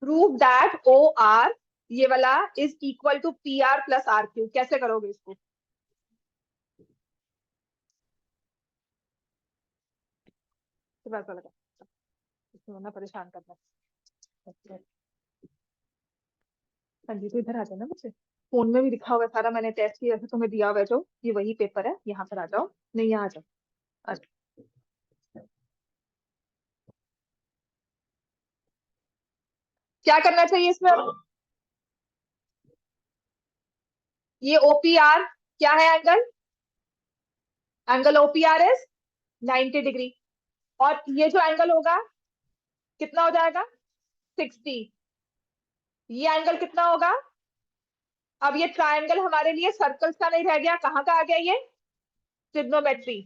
Prove that O R ये वाला is equal to P R plus R Q. कैसे करोगे इसको? इसमें परेशान करना। हाँ जी, तो इधर आ जाओ ना, मुझे फोन में भी दिखा हुआ है सारा, मैंने टेस्ट किया था तुम्हें दिया हुआ है जो, ये वही पेपर है, यहाँ पर आ जाओ। नहीं, यहाँ आ जाओ। अच्छा, क्या करना चाहिए इसमें? ये ओपीआर क्या है? Angle, angle OPR is 90 degree. और ये जो एंगल होगा कितना हो जाएगा? 60। ये एंगल कितना होगा? अब ये ट्रायंगल हमारे लिए सर्कल्स का नहीं रह गया, कहाँ का आ गया ये? ट्रिग्नोमेट्री।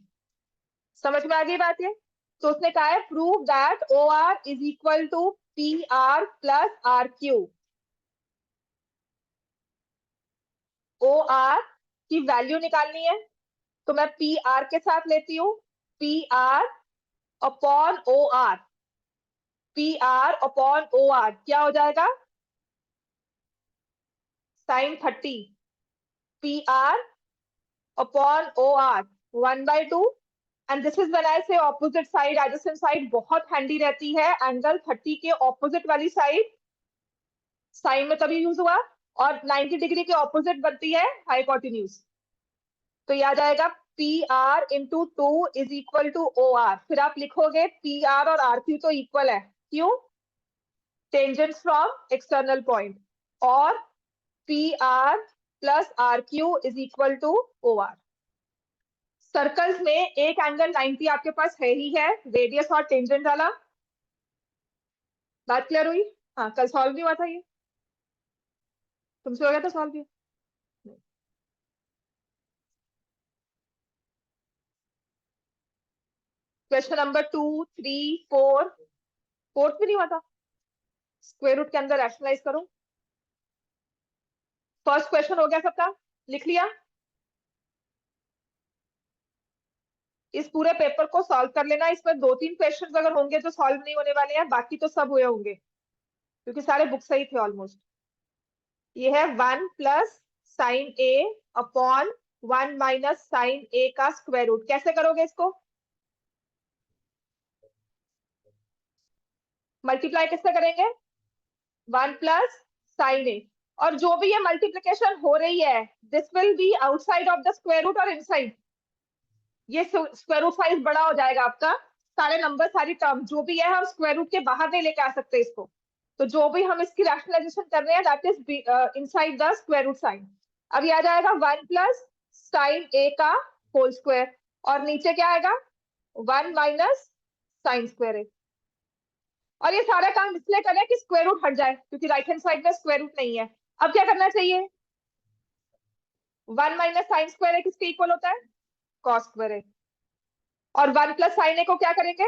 समझ में आ गई बात ये? तो उसने कहा है prove that O R is equal to P R plus R Q. O R की वैल्यू निकालनी है, तो मैं पी आर के साथ लेती हूँ। P R upon O R, P R upon O R क्या हो जाएगा? sin 30 P R upon O R 1/2। And this is when I say opposite side, adjacent side बहुत हैंडी रहती है। एंगल 30 के ऑपोजिट वाली साइड साइन में तभी यूज हुआ, और 90 डिग्री के ऑपोजिट बनती है हाइपोटेन्यूज। तो ये आ जाएगा P R into two is equal to O R. फिर आप लिखोगे पी आर और आर क्यू तो इक्वल है, क्यों? Tangents from external point. और P R plus R Q is equal to O R. Circles में एक एंगल 90 आपके पास है ही है, रेडियस और टेंजेंट वाला। बात क्लियर हुई? हाँ, कल सॉल्व नहीं हुआ था ये? तुमसे हो गया था सॉल्व ये? क्वेश्चन नंबर 2, 3, 4, फोर्थ भी नहीं हुआ था। स्क्वायर रूट के अंदर रैशनलाइज करो। फर्स्ट क्वेश्चन हो गया सबका, लिख लिया? इस पूरे पेपर को सॉल्व कर लेना। इसमें 2-3 क्वेश्चन अगर होंगे जो सॉल्व नहीं होने वाले हैं, बाकी तो सब हुए होंगे क्योंकि सारे बुक सही थे ऑलमोस्ट। ये है 1 + sin A upon 1 - sin A का स्क्वायर रूट। कैसे करोगे इसको? मल्टीप्लाई किससे करेंगे? 1 + sin A। और जो भी ये मल्टीप्लीकेशन हो रही है, this will be outside of the square root और इनसाइड। ये स्क्वायर रूट साइज बड़ा हो जाएगा आपका। सारे नंबर, सारी टर्म जो भी है, हम स्क्वायर रूट के बाहर नहीं लेके आ सकते इसको। तो जो भी हम इसकी रैशनलाइजेशन कर रहे हैं, that is inside the square root sine. अब ये आ जाएगा 1 + sin A का होल स्क्वायर। और नीचे क्या आएगा? 1 - sin²A। और ये सारा काम इसलिए करें कि स्क्वायर रूट हट जाए, क्योंकि राइट हैंड साइड में स्क्वायर रूट नहीं है। अब क्या करना चाहिए? 1 - sin²A किसके इक्वल होता है? cos²A। और 1 + sin A को क्या करेंगे?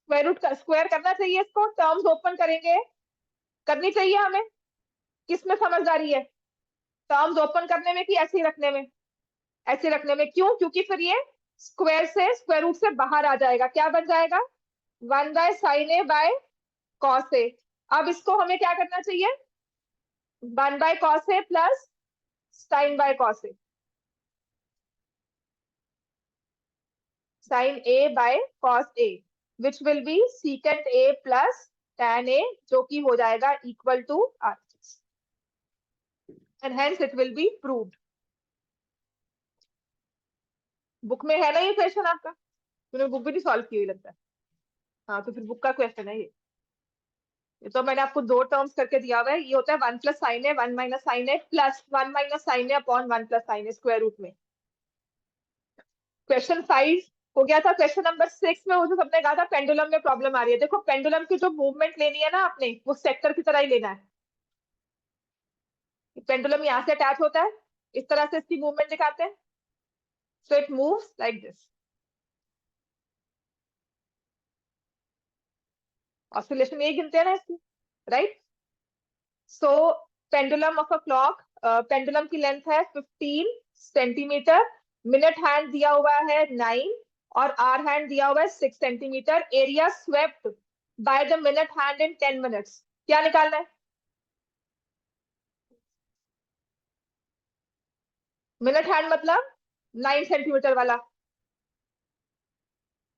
स्क्वायर रूट का स्क्वायर करना चाहिए इसको, टर्म्स ओपन करेंगे। करनी चाहिए हमें। किसमें समझदारी है? टर्म्स ओपन करने में कि ऐसे ही रखने में? ऐसे रखने में। क्यों? क्योंकि फिर ये स्क्वायर से, स्क्वायर रूट से बाहर आ जाएगा। क्या बन जाएगा? 1/sin A/cos A। अब इसको हमें क्या करना चाहिए? 1/cos A plus sin/cos A। sin A/cos A which will be secant A plus tan A, जो कि हो जाएगा equal to R, and hence it will be proved। Book में है ना ये क्वेश्चन आपका? तूने बुक भी नहीं सॉल्व की हुई लगता है। हाँ, तो फिर बुक का क्वेश्चन है ये तो मैंने आपको दो टर्म्स करके दिया हुआ है। ये होता है 1 + sin A, 1 - sin A plus 1 - sin A upon 1 + sin A square root में। क्वेश्चन 5 हो गया था। क्वेश्चन नंबर 6 में वो जो सबने कहा था पेंडुलम में प्रॉब्लम आ रही है, देखो पेंडुलम की जो मूवमेंट लेनी है ना आपने, वो सेक्टर की तरह ही लेना है। पेंडुलम यहाँ से अटैच होता है, इस तरह से इसकी मूवमेंट दिखाते हैं। So it moves like this. Oscillation यही गिनते हैं ना इसकी, right? So pendulum of a clock, pendulum की लेंथ है 15 सेंटीमीटर। मिनट हैंड दिया हुआ है 9, और आर हैंड दिया हुआ है 6 centimetre. Area swept by the minute hand in 10 minutes. क्या निकालना है? मिनट हैंड मतलब 9 सेंटीमीटर वाला।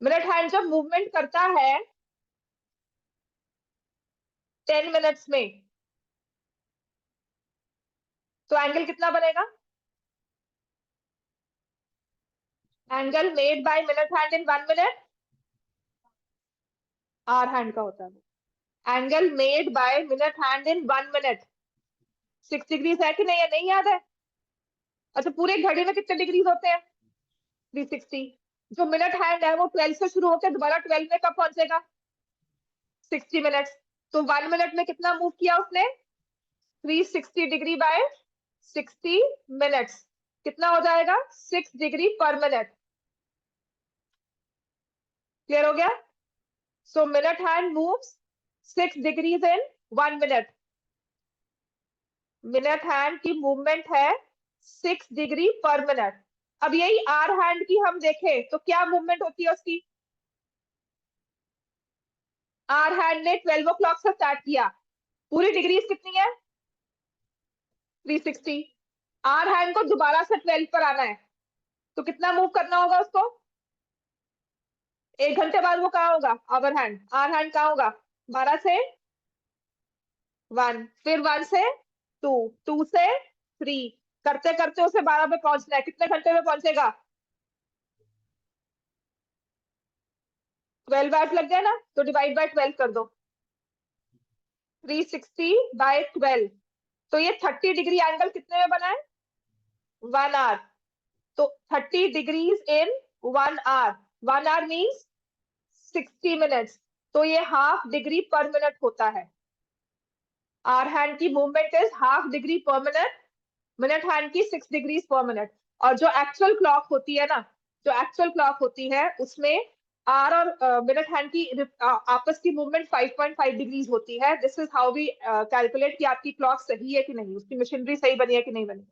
मिनट हैंड जब मूवमेंट करता है 10 मिनट्स में, तो एंगल कितना बनेगा? Angle made by minute hand in 1 minute hour hand का होता है। Angle made by minute hand in 1 minute 6 degree है कि नहीं? है नहीं याद है? अच्छा, पूरे घड़ी में कितने डिग्री होते हैं? 360। जो मिनट हैंड है वो 12 से शुरू होकर दोबारा 12 में कब पहुंचेगा? 60 मिनट्स। तो 1 मिनट में कितना मूव किया उसने? 360 डिग्री बाय 60 मिनट्स। कितना हो जाएगा? 6 डिग्री पर मिनट। क्लियर हो गया? So minute hand moves 6 degrees in 1 minute. Minute hand की मूवमेंट है 6 डिग्री पर मिनट। अब यही आर हैंड की हम देखें तो क्या मूवमेंट होती है उसकी? आर हैंड ने 12 o'clock से स्टार्ट किया। पूरी डिग्रीज कितनी है? 360। आर हैंड को दोबारा से 12 पर आना है, तो कितना मूव करना होगा उसको? 1 घंटे बाद वो कहाँ होगा? आवर हैंड, आर हैंड कहाँ होगा? 12 से 1, फिर 1 से 2, 2 से 3, करते करते उसे 12 पे पहुंचना है। कितने घंटे में पहुंचेगा? 12 आवर्स लग गया ना, तो डिवाइड बाय 12 कर दो। 360/12। तो ये 30 डिग्री एंगल कितने में बना है? 1 आवर। तो 30 degrees in 1 hour, 1 hour means 60 minutes. तो ये ½ डिग्री पर मिनट होता है। आर हैंड की movement is ½ degree per minute, minute hand की 6 डिग्रीज पर मिनट। और जो एक्चुअल क्लॉक होती है ना, जो एक्चुअल क्लॉक होती है उसमें आर और मिनट हैंड की आपस की मूवमेंट 5.5 डिग्रीज होती है। This is how we calculate कि आपकी क्लॉक सही है कि नहीं, उसकी मशीनरी सही बनी है कि नहीं बनी।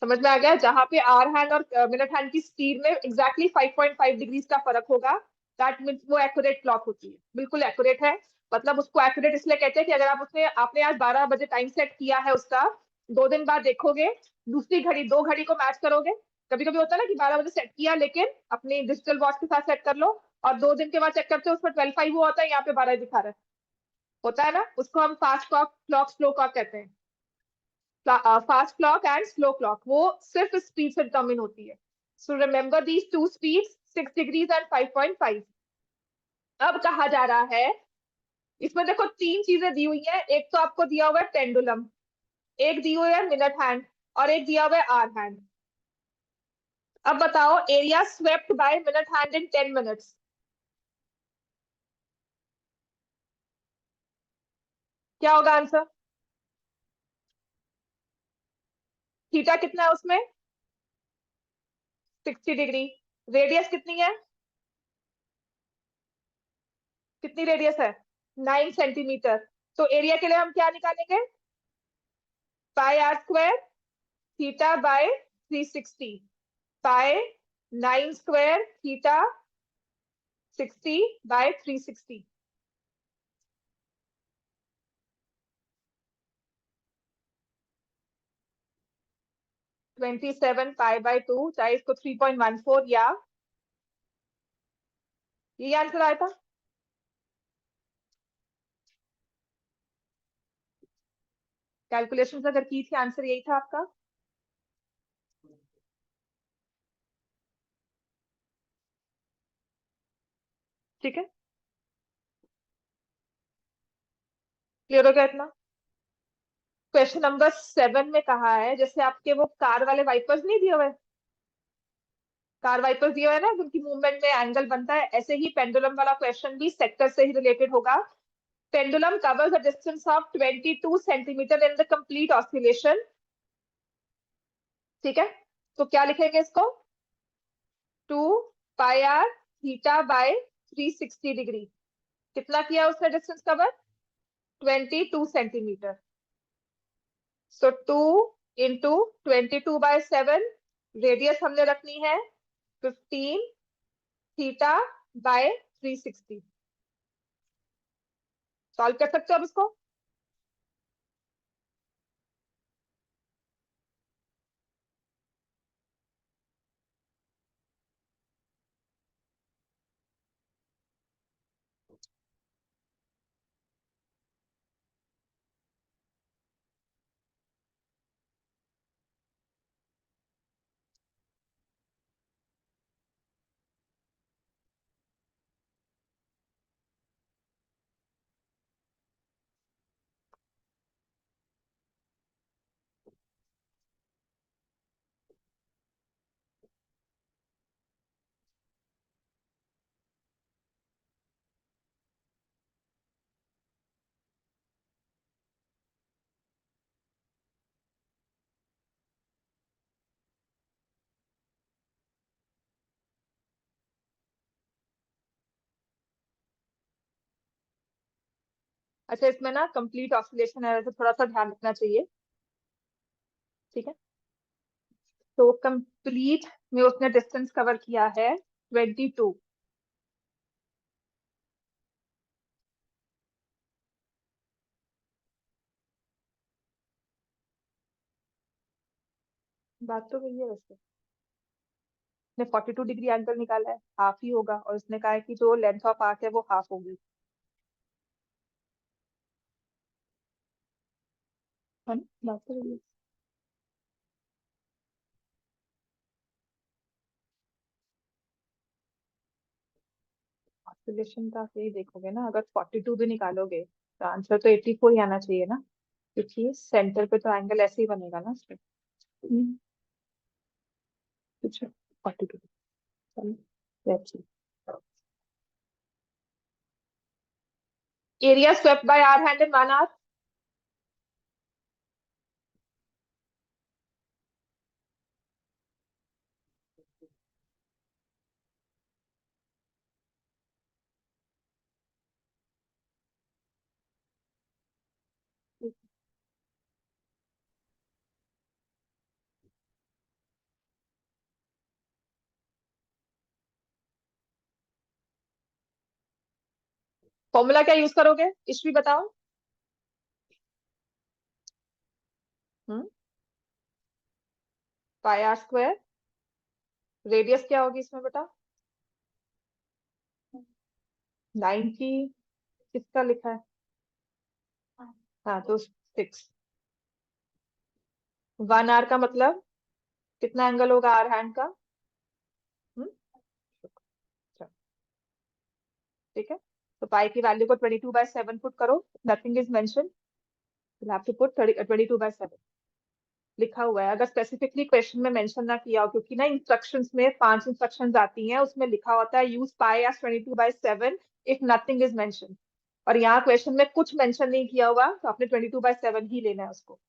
समझ में आ गया? जहां पे आर हैंड और मिनट हैंड की स्पीड में एग्जैक्टली 5.5 डिग्रीज का फर्क होगा, दैट मीन्स वो एक्यूरेट क्लॉक होती है, बिल्कुल एक्यूरेट है। मतलब उसको एक्यूरेट इसलिए कहते हैं कि अगर आप उसने आपने आज 12 बजे टाइम सेट किया है उसका, 2 दिन बाद देखोगे, दूसरी घड़ी, 2 घड़ी को मैच करोगे। कभी कभी होता है ना कि 12 बजे सेट किया लेकिन अपनी डिजिटल वॉच के साथ सेट कर लो, और 2 दिन के बाद चेक करते हो उसमें 12:05 हुआ होता है, यहाँ पे 12 दिखा रहा है। होता है ना, उसको हम फास्ट क्लॉक, स्लो क्लॉक कहते हैं। Fast clock and slow clock वो सिर्फ स्पीड से डिटर्मिन होती है। So remember these two speeds, 6 degrees and 5.5। अब कहा जा रहा है, इसमें देखो 3 चीजें दी हुई है। एक तो आपको दिया हुआ है पेंडुलम, एक दी हुई है मिनट हैंड, और एक दिया हुआ है आर हैंड। अब बताओ, area swept by minute hand in 10 minutes, क्या होगा आंसर? थीटा कितना है उसमें? 60 डिग्री। रेडियस कितनी है? कितनी रेडियस है? 9 सेंटीमीटर। तो एरिया के लिए हम क्या निकालेंगे? πr² theta by 360, pi 9 square theta 60/360। 27 π/2, चाहे इसको 3.14 या ये आंसर आया था। कैलकुलेशन अगर की थी, आंसर यही था आपका। ठीक है, क्लियर हो गया इतना? क्वेश्चन नंबर 7 में कहा है, जैसे आपके वो कार वाले वाइपर्स नहीं दिए हुए, कार वाइपर्स दिए हुए ना जिनकी मूवमेंट में एंगल बनता है, ऐसे ही पेंडुलम वाला क्वेश्चन भी सेक्टर से ही रिलेटेड होगा। Pendulum covers a distance of 22 centimetre in the complete oscillation। ठीक है, तो क्या लिखेंगे इसको? 2 πr θ/360 डिग्री। कितना किया उसने डिस्टेंस कवर? 22 सेंटीमीटर। सो 2 × 22/7, रेडियस हमने रखनी है 15, थीटा बाय 360। सॉल्व कर सकते हो अब इसको? अच्छा, इसमें ना कंप्लीट ऑसिलेशन है, वैसे थोड़ा सा ध्यान रखना चाहिए। ठीक है, तो कंप्लीट में उसने डिस्टेंस कवर किया है 22। बात तो वही है वैसे। उसने 42 डिग्री एंगल निकाला है, हाफ ही होगा, और उसने कहा है कि जो लेंथ ऑफ आर्क है वो हाफ होगी। है ना, बात तो वही है। ऑसिलेशन का यही देखोगे ना, अगर 42 भी निकालोगे तो आंसर तो 84 ही आना चाहिए ना, क्योंकि सेंटर पे तो एंगल ऐसे ही बनेगा ना उसमें। कुछ 42। Area swept by hour hand in 1 hour. Formula क्या यूज करोगे, ईश्वी बताओ। Hmm, pi are square. Radius क्या होगी इसमें बेटा? लाइन की किसका लिखा है? हाँ, तो 6। 1 आवर का मतलब कितना एंगल होगा आर हैंड का? हम्म, अच्छा, ठीक है। तो पाई की वैल्यू को 22/7 पुट करो, nothing is mention, you have to put 22/7 लिखा हुआ है। अगर स्पेसिफिकली क्वेश्चन में मेंशन ना किया हो, क्योंकि ना इंस्ट्रक्शंस में 5 इंस्ट्रक्शंस आती हैं, उसमें लिखा होता है use pi as 22/7 if nothing is mention, और यहाँ क्वेश्चन में कुछ मेंशन नहीं किया हुआ, तो आपने 22/7 ही लेना है उसको।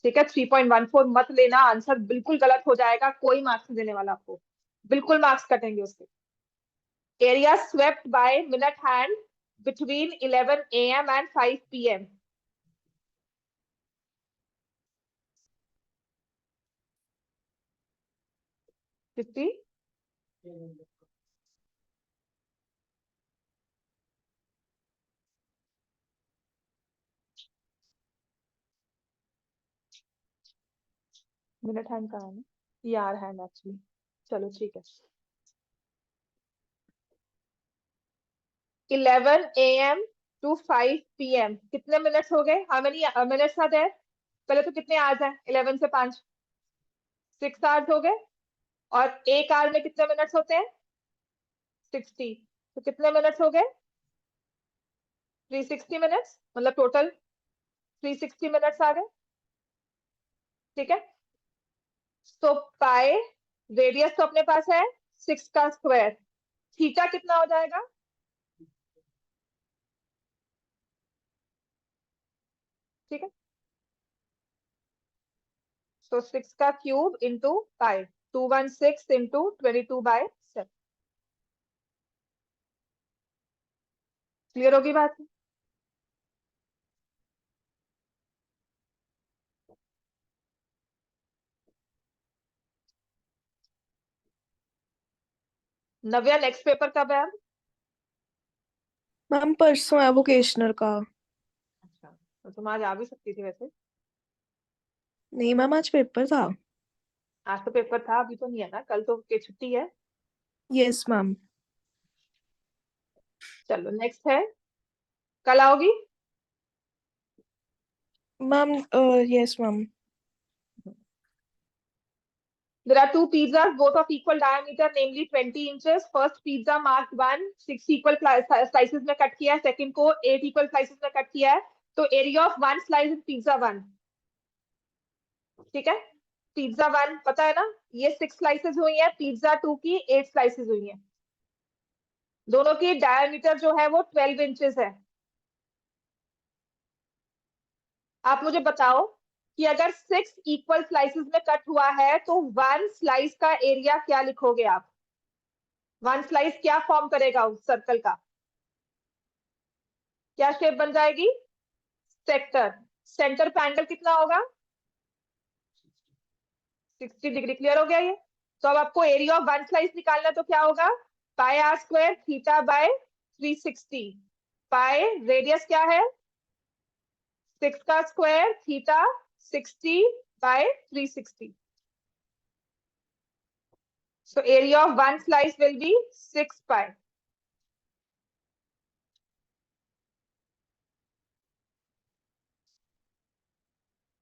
ठीक है, 3.14 मत लेना, आंसर बिल्कुल गलत हो जाएगा, कोई मार्क्स नहीं देने वाला आपको, बिल्कुल मार्क्स कटेंगे उसके। Area swept by minute hand between 11 AM and 5 PM। 50 minute hand कहाँ है? ये आर हैंड एक्चुअली। चलो ठीक है। 11 AM टू 5 PM कितने मिनट्स हो गए? How many minutes are there? पहले तो कितने आवर्स हैं? 11 से 5, 6 आवर्स हो गए। और एक आवर में कितने मिनट्स होते हैं? 60। तो कितने मिनट्स हो गए? 360 मिनट्स, मतलब टोटल 360 मिनट्स आ गए। ठीक है, तो पाए रेडियस तो अपने पास है 6 का स्क्वायर, थीटा कितना हो जाएगा? ठीक है, तो 6 का cube into pi, 216 into 22/7। Clear होगी बात? नव्या नेक्स्ट पेपर कब है? मैम परसों है वोकेशनल का। अच्छा, तो तुम आज आ भी सकती थी वैसे। नहीं मैम आज पेपर था। आज तो पेपर था, अभी तो नहीं है ना, कल तो के छुट्टी है। Yes ma'am. चलो नेक्स्ट है, कल आओगी? Ma'am yes ma'am. There are two pizzas, both of equal diameter, namely 20 inches. First pizza marked 1, 6 equal slices में कट किया है, second को 8 equal slices में कट किया है. तो area of one slice in pizza 1, ठीक है? पिज्जा 1 पता है ना, ये 6 स्लाइसेस हुई है, पिज्जा 2 की 8 स्लाइसेस हुई है. दोनों की डायमीटर जो है वो 12 इंचेस है. आप मुझे बताओ कि अगर 6 इक्वल स्लाइसेस में कट हुआ है तो वन स्लाइस का एरिया क्या लिखोगे आप? वन स्लाइस क्या फॉर्म करेगा उस सर्कल का? क्या शेप बन जाएगी? सेक्टर. सेंटर पे एंगल कितना होगा? 60 डिग्री. क्लियर हो गया ये? तो अब आपको एरिया ऑफ वन स्लाइस निकालना है, तो क्या होगा? Pi are square theta by 360. Pi radius क्या है? 6 का square theta 60 by 360. So area of one slice will be 6 pi.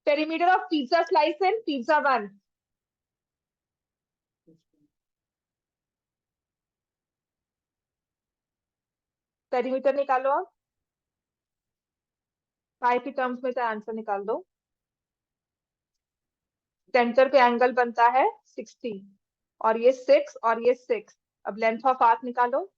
Perimeter of pizza slice in pizza 1. Perimeter निकालो आप. पाई की टर्म्स में से आंसर निकाल दो. सेंटर पे एंगल बनता है 60 और ये 6 और ये 6. अब लेंथ ऑफ आर्क निकालो.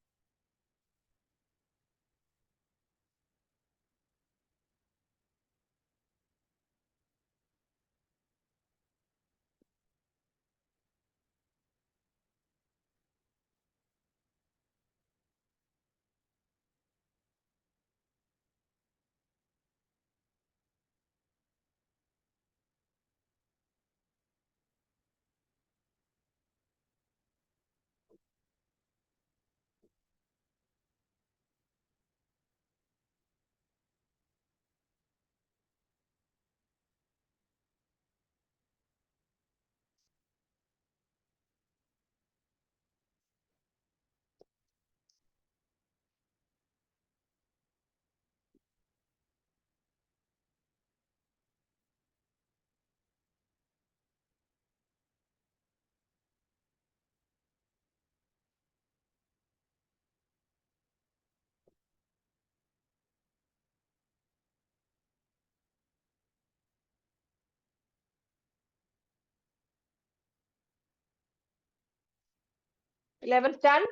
इलेवेंथ डन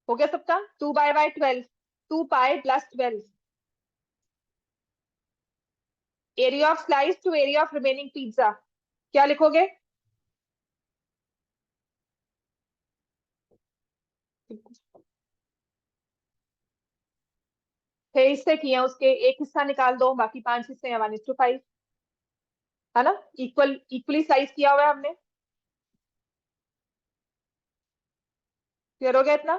हो गया सबका. 2 by 12. 2 pi plus 12. Area of slice to area of remaining pizza क्या लिखोगे? छह हिस्से किए हैं, उसके एक हिस्सा निकाल दो, बाकी 5 हिस्से हैं. 1:5 है ना, इक्वली साइज किया हुआ है हमने. क्लियर हो गया इतना?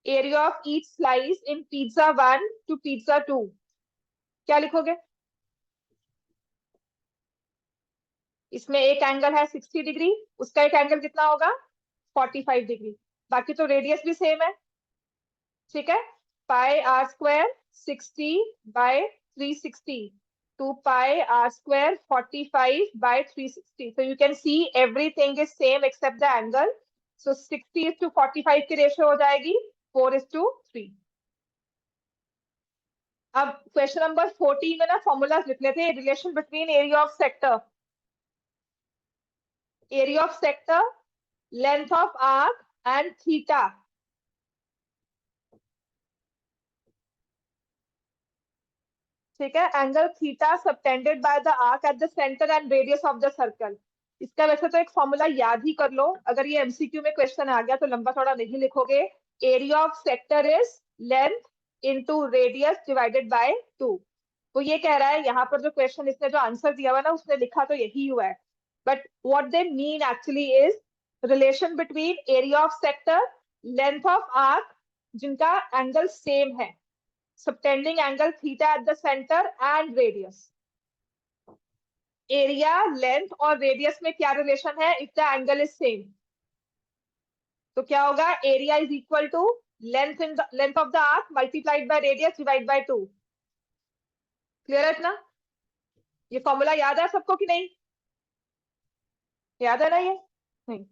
Area of each slice in pizza 1 to pizza 2 क्या लिखोगे? इसमें एक एंगल है 60 डिग्री, उसका एक एंगल कितना होगा? 45 डिग्री. बाकी तो रेडियस भी सेम है, ठीक है? Pi are square 60 by 360 2 pi are square 45 by 360. So you can see everything is same except the angle. So 60:45 की रेशियो हो जाएगी 4:3. अब क्वेश्चन नंबर 14 में ना फॉर्मूलाज लिख लेते हैं. Relation between area of sector, area of sector, length of arc and theta. ठीक है? Angle theta subtended by the arc eight the centre and radius of the circle. इसका वैसे तो एक फॉर्मूला याद ही कर लो, अगर ये एमसीक्यू में क्वेश्चन आ गया तो लंबा थोड़ा नहीं लिखोगे. Area of sector is length into radius divided by 2। वो ये कह रहा है, यहाँ पर जो क्वेश्चन इसने जो आंसर दिया हुआ ना उसने लिखा तो यही हुआ है, but what they mean actually is relation between area of sector, length of arc जिनका एंगल सेम है, subtending angle theta at the centre and radius. Area, length और रेडियस में क्या रिलेशन है? If the angle is same तो क्या होगा? Area is equal to length of the arc multiplied by radius divided by 2। Clear है इतना? ये फॉर्मूला याद है सबको कि नहीं? याद है ना ये? नहीं।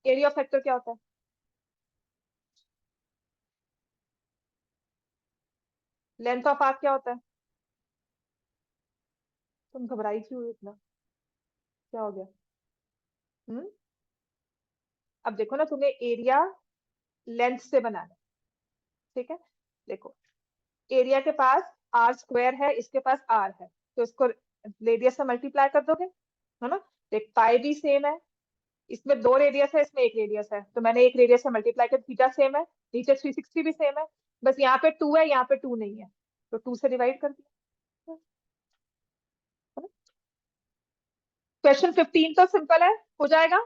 एरिया ऑफ सेक्टर क्या होता है? लेंथ ऑफ आर्क क्या होता है? तुम घबराई क्यों इतना? क्या हो गया? अब देखो ना, तुम्हें एरिया लेंथ से बनाना है, ठीक है? देखो, एरिया के पास आर स्क्वायर है, इसके पास आर है, तो इसको रेडियस से मल्टीप्लाई कर दोगे, है ना? देख, पाई भी सेम है, इसमें 2 रेडियस है, इसमें 1 रेडियस है, तो मैंने 1 रेडियस से मल्टीप्लाई कर, थीटा सेम है, नीचे 360 भी सेम है, बस यहाँ पे 2 है, यहाँ पे 2 नहीं है, तो 2 से डिवाइड कर दिया। क्वेश्चन 15 तो सिंपल है, हो जाएगा।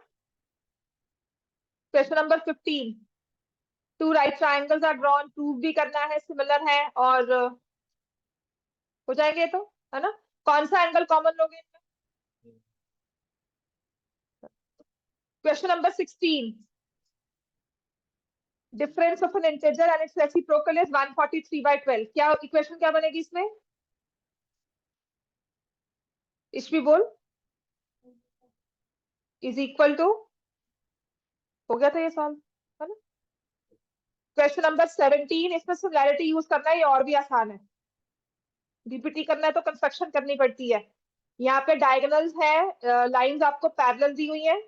Question number 15, 2 right triangles are drawn, prove भी करना है, सिमिलर है, और हो जाएंगे तो, है ना? कौन सा एंगल कॉमन लोगे इनमें? Question number 16, difference of N integer and it's reciprocal is 143/12। क्या इक्वेशन क्या बनेगी इसमें? ईशवी बोल। इज इक्वल टू, हो गया था ये सॉल्व, है ना? क्वेश्चन नंबर 17, इसमें सिमिलैरिटी यूज करना है, ये और भी आसान है। डीपीटी करना है तो कंस्ट्रक्शन करनी पड़ती है। यहाँ पे डायगोनल्स है, लाइंस आपको पैरेलल दी हुई है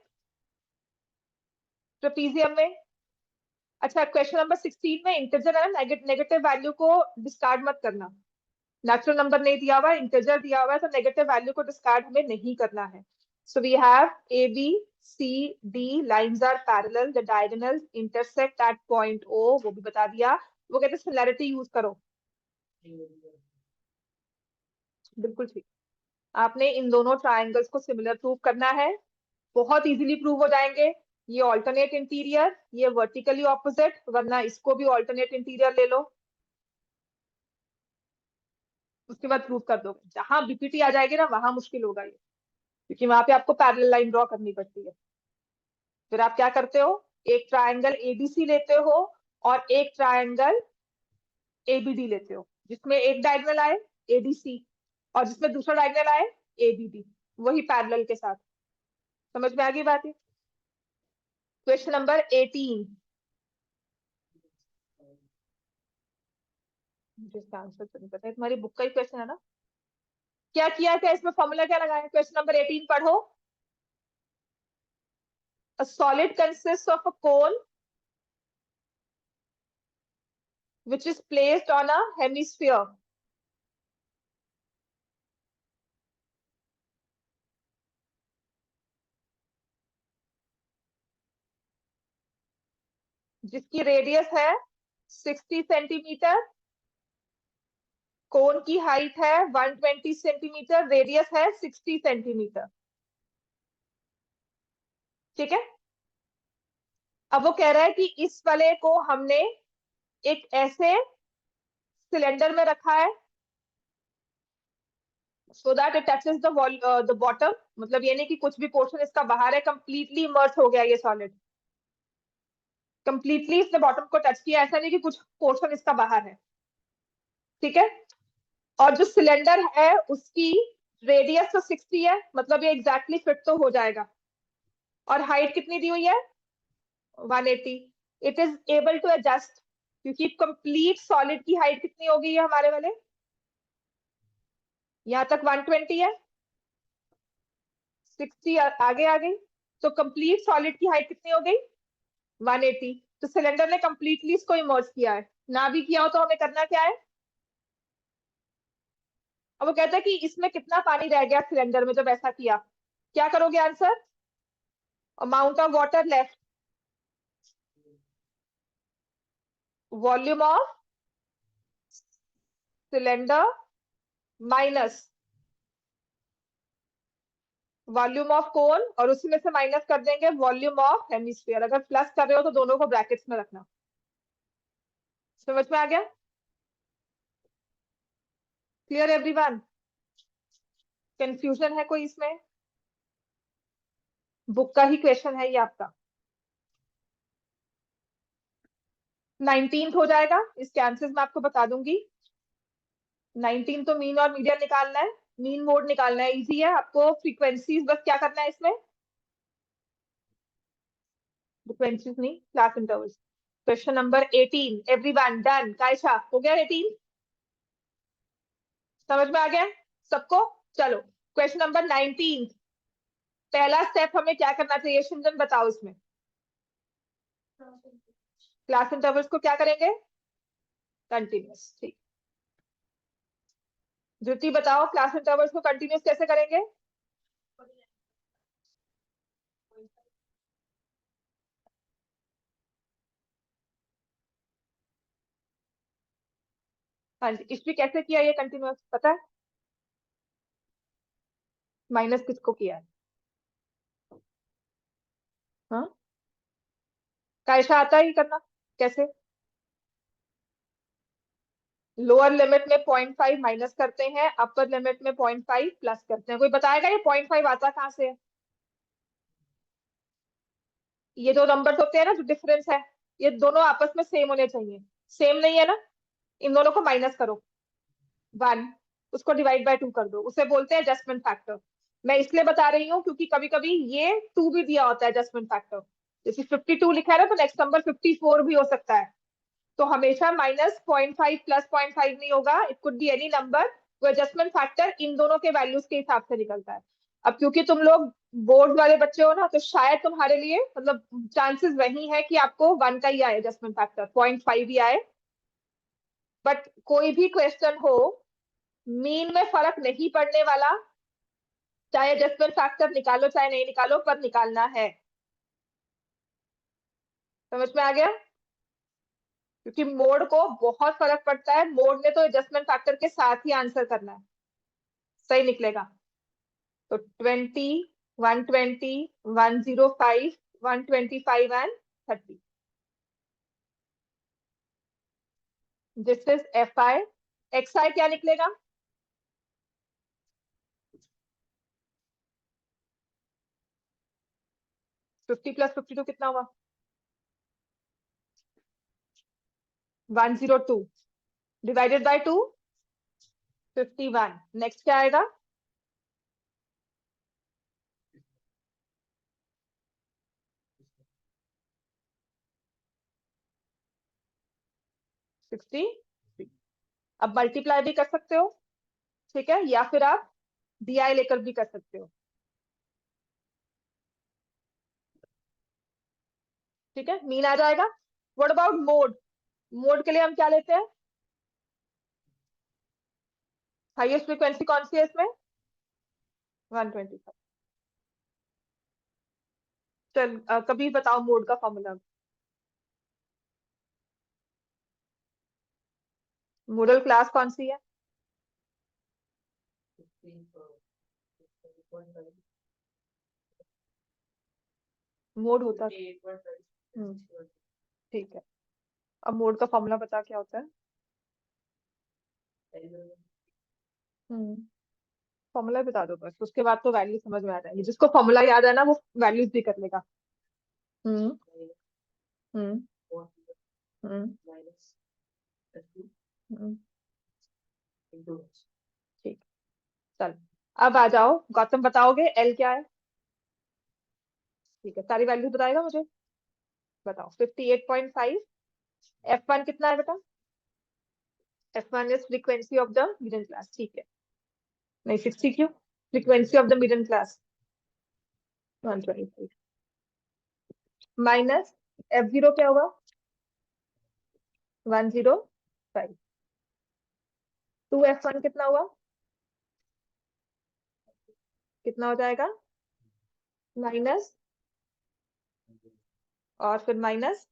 ट्रेपीजियम में। अच्छा, क्वेश्चन नंबर 16 में इंटीजर है ना, नेगेटिव वैल्यू को डिस्कार्ड मत करना। नेचुरल नंबर नहीं दिया हुआ है, इंटीजर दिया हुआ है, तो नेगेटिव वैल्यू को डिस्कार्ड हमें नहीं करना है। So we have A B C D lines are parallel, the diagonals intersect at point O, वो भी बता दिया। वो कहते हैं सिमिलैरिटी यूज करो। बिल्कुल ठीक। आपने इन दोनों ट्राइंगल्स को सिमिलर प्रूव करना है, बहुत इजीली प्रूव हो जाएंगे। ये ऑल्टरनेट इंटीरियर, ये वर्टिकली ऑपोजिट, वरना इसको भी ऑल्टरनेट इंटीरियर ले लो, उसके बाद प्रूव कर दोगे। जहां बीपीटी आ जाएगी ना वहां मुश्किल होगा ये, क्योंकि वहां पे आपको पैरेलल लाइन ड्रॉ करनी पड़ती है। फिर आप क्या करते हो? एक ट्राइंगल एबीसी लेते हो और एक ट्राइंगल एबीडी लेते हो, जिसमें एक डायगोनल आए एडीसी और जिसमें दूसरा डायगोनल आए एबीडी, वही पैरेलल के साथ। समझ में आ गई बात? क्वेश्चन नंबर 18, मुझे इसका आंसर तो नहीं पता है, तुम्हारी बुक का ही क्वेश्चन है ना? क्या किया, क्या इसमें फॉर्मूला क्या लगाया? क्वेश्चन नंबर 18 पढ़ो। A solid consists of a cone which is placed on a hemisphere. जिसकी रेडियस है 60 सेंटीमीटर, कोन की हाइट है 120 सेंटीमीटर, रेडियस है 60 सेंटीमीटर। ठीक है? अब वो कह रहा है कि इस वाले को हमने एक ऐसे सिलेंडर में रखा है so that it touches the bottom, मतलब ये नहीं कि कुछ भी पोर्शन इसका बाहर है, कंप्लीटली इमर्स हो गया ये सॉलिड, कंप्लीटली इसने बॉटम को टच किया, ऐसा नहीं कि कुछ पोर्शन इसका बाहर है। ठीक है? और जो सिलेंडर है उसकी रेडियस तो 60 है, मतलब ये एग्जैक्टली फिट तो हो जाएगा। और हाइट कितनी दी हुई है? 180। It is able to adjust, क्योंकि कंप्लीट सॉलिड की हाइट कितनी होगी ये हमारे वाले? यहाँ तक 120 है, 60 आगे आ गई, तो कंप्लीट सॉलिड की हाइट कितनी हो गई? 180। तो सिलेंडर ने कंप्लीटली इसको इमर्ज किया है, ना भी किया हो तो हमें करना क्या है? अब वो कहता है कि इसमें कितना पानी रह गया सिलेंडर में जब ऐसा किया, क्या करोगे answer? Amount of water left, volume of cylinder minus volume of cone, और उसी में से माइनस कर देंगे वॉल्यूम ऑफ हेमिस्फीयर। अगर प्लस कर रहे हो तो दोनों को ब्रैकेट्स में रखना। समझ में आ गया? Clear everyone? कंफ्यूजन है कोई इसमें? बुक का ही क्वेश्चन है ये आपका। 19th हो जाएगा, इसके आंसर्स मैं आपको बता दूंगी। 19 तो मीन और मीडियन निकालना है, मीन मोड निकालना है, इजी है आपको। फ्रीक्वेंसीज बस क्या करना है इसमें, फ्रीक्वेंसीज नहीं, class intervals. Question number 18 everyone done. Kaisha हो गया 18? समझ में आ गया सबको? चलो क्वेश्चन नंबर 19, पहला स्टेप हमें क्या करना चाहिए शिमरन बताओ इसमें। क्लास इंटरवल्स को क्या करेंगे, कंटिन्यूस। ठीक, ज्योति बताओ क्लास इंटरवल्स को कंटिन्यूस कैसे करेंगे? हाँ जी, इसमें कैसे किया ये कंटिन्यूस पता है? माइनस किसको किया है? हाँ, कायशा आता है ये करना कैसे? लोअर लिमिट में 0.5 माइनस करते हैं, अपर लिमिट में 0.5 प्लस करते हैं। कोई बताएगा ये 0.5 आता कहाँ से है? ये जो नंबर्स होते हैं ना, जो डिफरेंस है, ये दोनों आपस में सेम होने चाहिए। सेम नहीं है ना, इन दोनों को माइनस करो 1, उसको डिवाइड बाय 2 कर दो, उसे बोलते हैं एडजस्टमेंट फैक्टर। मैं इसलिए बता रही हूँ क्योंकि कभी कभी ये 2 भी दिया होता है एडजस्टमेंट फैक्टर। जैसे 52 लिखा है ना, तो नेक्स्ट नंबर 54 भी हो सकता है। तो हमेशा माइनस 0.5 प्लस 0.5 नहीं होगा, it could be any number. वो एडजस्टमेंट फैक्टर इन दोनों के वैल्यूज के हिसाब से निकलता है। अब क्योंकि तुम लोग बोर्ड वाले बच्चे हो ना, तो शायद तुम्हारे लिए मतलब चांसेस वही है कि आपको 1 का ही आए एडजस्टमेंट फैक्टर, 0.5 ही आए। बट कोई भी क्वेश्चन हो, मीन में फर्क नहीं पड़ने वाला, चाहे एडजस्टमेंट फैक्टर निकालो चाहे नहीं निकालो, पर निकालना है। समझ में आ गया? क्योंकि मोड को बहुत फर्क पड़ता है, मोड ने तो एडजस्टमेंट फैक्टर के साथ ही आंसर करना है, सही निकलेगा। तो 20, 120, 105, 125 and 30, this is F I. X I क्या निकलेगा? 50 प्लस 52 कितना हुआ? 102 डिवाइडेड बाय 2, 51। नेक्स्ट क्या आएगा? 60। अब मल्टीप्लाई भी कर सकते हो, ठीक है, या फिर आप DI लेकर भी कर सकते हो। ठीक है, मीन आ जाएगा। What about mode? मोड के लिए हम क्या लेते हैं? हाईएस्ट फ्रीक्वेंसी कौन सी है इसमें? 125। चल कभी बताओ मोड का फॉर्मूला। मोडल क्लास कौन सी है? मोड होता है। ठीक है, अब मोड का फॉर्मूला बता क्या होता है। फॉर्मूला बता दो बस, उसके बाद तो वैल्यू समझ में आ जाएगी। जिसको फॉर्मूला याद है ना, वो वैल्यूज भी कर लेगा। हम्म हम्म हम्म हम्म, ठीक। चल अब आ जाओ, गौतम बताओगे एल क्या है? ठीक है, सारी वैल्यू बताएगा मुझे। बताओ 58.5। F1 कितना है बेटा? F1 is frequency of the middle class. ठीक है, नहीं 60 क्यों, frequency of the middle class 125 minus F0 क्या होगा? 105। 2F1 कितना हुआ? कितना हो जाएगा? माइनस, और फिर माइनस,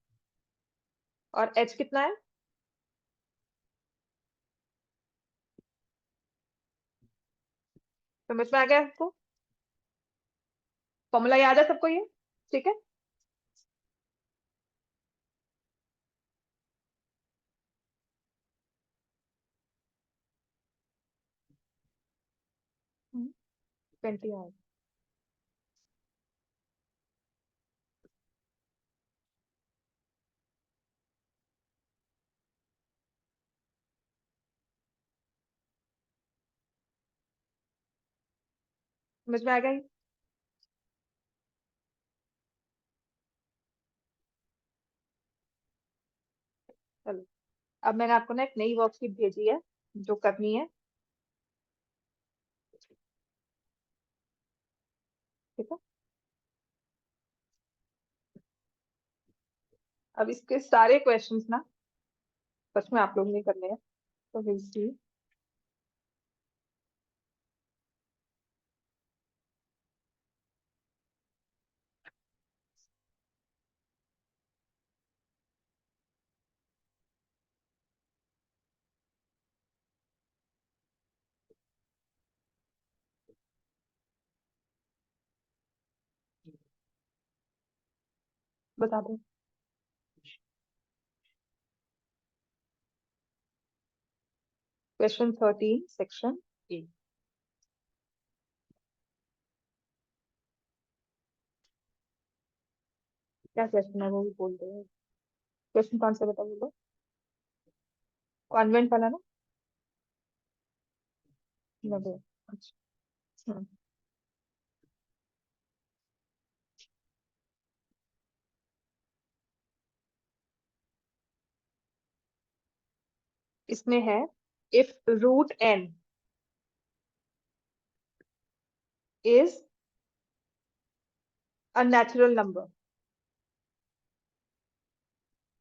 और H कितना है? समझ में आ गया आपको? फॉर्मूला याद है सबको ये? ठीक है। हम्म, 20 आवर। समझ में आ गया ये? चलो, अब मैंने आपको ना एक नई वर्कशीट भेजी है जो करनी है। ठीक है। अब इसके सारे क्वेश्चंस ना सच में आप लोग नहीं करने हैं, तो विल सी। बता दो। Question 13 section A. क्या क्वेश्चन है वो भी बोल दो। क्वेश्चन कौन सा बता बोलो। कॉन्वेंट वाला ना? लगे। अच्छा। हम्म, इसमें है if root N is a natural number,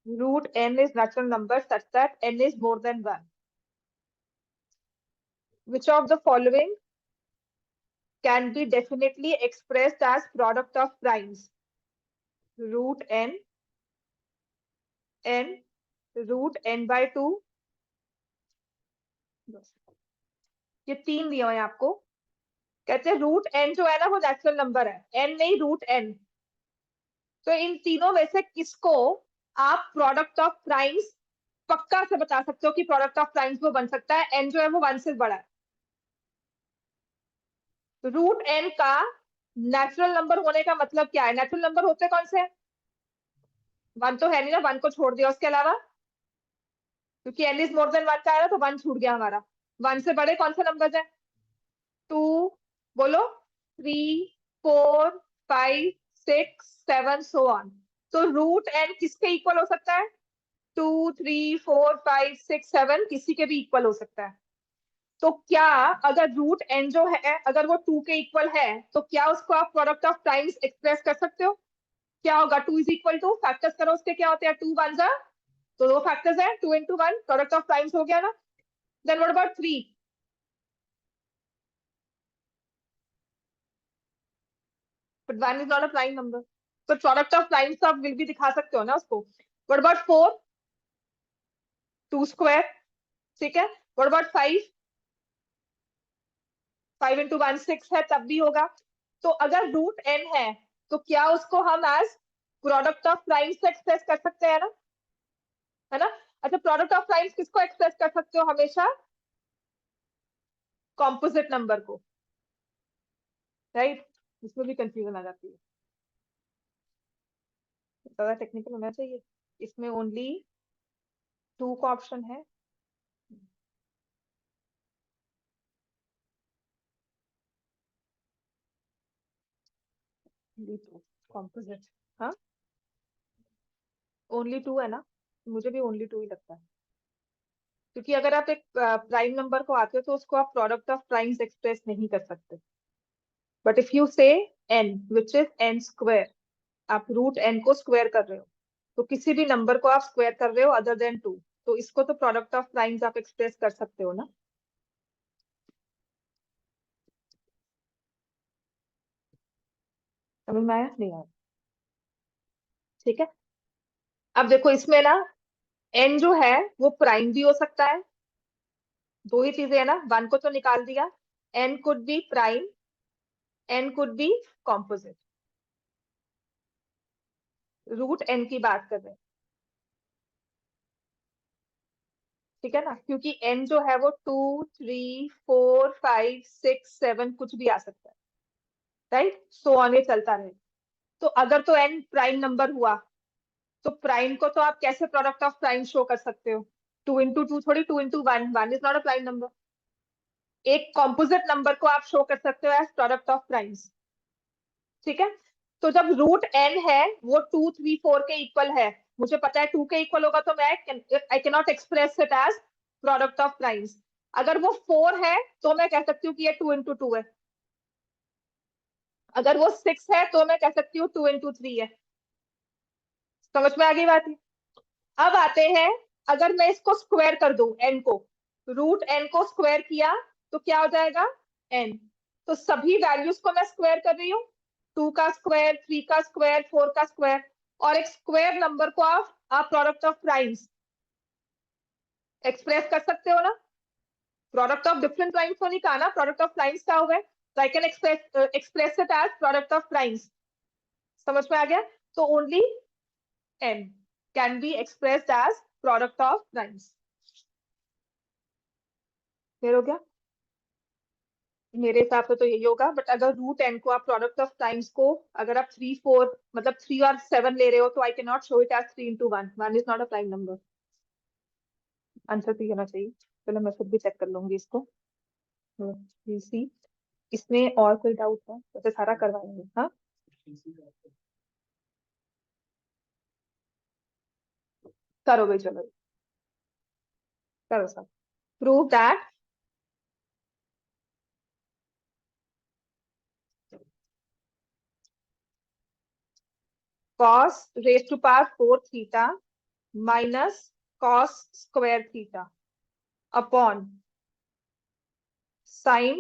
root n is natural number such that n is more than 1. Which of the following can be definitely expressed as product of primes? Root n, root n by 2। ये तीन दिए हुए हैं आपको। कहते हैं root n जो है ना वो नेचुरल नंबर है, n नहीं रूट n। तो इन तीनों में से किसको आप प्रोडक्ट ऑफ प्राइम्स पक्का से बता सकते हो कि प्रोडक्ट ऑफ प्राइम्स वो बन सकता है? n जो है वो 1 से बड़ा है। रूट एन का नेचुरल नंबर होने का मतलब क्या है? नेचुरल नंबर होते कौन से? 1 तो है नहीं ना, 1 को छोड़ दिया उसके अलावा, क्योंकि एन इज मोर देन 1 का है ना, तो 1 छूट गया हमारा। 1 से बड़े कौन से नंबर है? 2, बोलो, 3, 4, 5, 6, 7 सो ऑन। तो रूट एन किसके इक्वल हो सकता है? 2, 3, 4, 5, 6, 7 किसी के भी इक्वल हो सकता है। तो क्या अगर रूट एन जो है अगर वो 2 के इक्वल है तो क्या उसको आप प्रोडक्ट ऑफ प्राइम्स एक्सप्रेस कर सकते हो? क्या होगा? 2 इज इक्वल टू, फैक्टर्स करो उसके, क्या होते हैं? 2 वन जा, तो दो फैक्टर्स है, 2 इंटू 1 प्रोडक्ट ऑफ प्राइम्स हो गया ना। Then what about 3? But 1 is not a prime number, तो प्रोडक्ट ऑफ प्राइम्स आप विल भी दिखा सकते हो ना उसको। What about 4? 2 स्क्वायर। ठीक है। What about 5? 5 इंटू 1 6 है, तब भी होगा। तो अगर रूट एन है तो क्या उसको हम as product of primes express कर सकते हैं ना? है ना? अच्छा, प्रोडक्ट ऑफ प्राइम्स किसको एक्सप्रेस कर सकते हो हमेशा? कॉम्पोजिट नंबर को, राइट? इसमें भी कंफ्यूजन आ जाती है, ज्यादा टेक्निकल होना चाहिए। इसमें ओनली 2 का ऑप्शन है। Only 2 composite. हाँ, ओनली 2 है ना, मुझे भी ओनली 2 ही लगता है। क्योंकि अगर आप एक प्राइम नंबर को आते हो तो उसको आप प्रोडक्ट ऑफ प्राइम्स एक्सप्रेस नहीं कर सकते। बट इफ यू से n which is n square, आप रूट n को स्क्वायर कर रहे हो, तो किसी भी नंबर को आप स्क्वायर कर रहे हो अदर देन 2, तो इसको तो प्रोडक्ट ऑफ प्राइम्स आप एक्सप्रेस कर सकते हो ना। समझ में आया नहीं आया? ठीक है। अब देखो इसमें ना n जो है वो प्राइम भी हो सकता है। दो ही चीजें है ना, 1 को तो निकाल दिया, n could be prime, n could be composite. Root n की बात कर रहे हैं, ठीक है ना, क्योंकि n जो है वो 2, 3, 4, 5, 6, 7 कुछ भी आ सकता है, राइट, सो ऑन ये चलता रहे। तो अगर तो n प्राइम नंबर हुआ, तो प्राइम को तो आप कैसे प्रोडक्ट ऑफ प्राइम शो कर सकते हो? 2 into 2 थोड़ी, 2 into 1, 1 is not a prime number. एक कॉम्पोजिट नंबर को आप शो कर सकते हो एज प्रोडक्ट ऑफ प्राइम्स, ठीक है। तो जब रूट n है वो 2, 3, 4 के इक्वल है, मुझे पता है 2 के इक्वल होगा, तो मैं I can not express it as product of primes. अगर वो 4 है तो मैं कह सकती हूँ कि ये 2 into 2 है। अगर वो 6 है तो मैं कह सकती हूँ 2 into 3 है। समझ में आ गई बात? अब आते हैं, अगर मैं इसको स्क्वायर कर दूं n को, रूट n को स्क्वायर किया तो क्या हो जाएगा? n। तो सभी वैल्यूज को मैं स्क्वायर कर रही हूँ, 2 का स्क्वायर, 3 का स्क्वायर, 4 का स्क्वायर, और एक स्क्वायर नंबर को आप प्रोडक्ट ऑफ प्राइम्स एक्सप्रेस कर सकते हो ना। प्रोडक्ट ऑफ डिफरेंट प्राइम्स तो नहीं कहा ना, प्रोडक्ट ऑफ प्राइम्स का हुआ है, तो I can express it as product of primes. समझ में आ गया? तो only n can be expressed as product of primes. Clear हो गया? मेरे हिसाब से तो यही होगा, बट अगर रूट एन को आप प्रोडक्ट ऑफ टाइम्स को, अगर आप 3, 4 मतलब 3 और 7 ले रहे हो, तो I can not show it as 3 into 1, 1 is not a prime number. Answer भी होना चाहिए। चलो मैं खुद भी चेक कर लूंगी इसको। सी, इसमें और कोई डाउट है? वैसे सारा करवाएंगे, हाँ। करो भाई, चलो करो सब। Prove that cos raised to power 4 theta minus cos square theta upon sin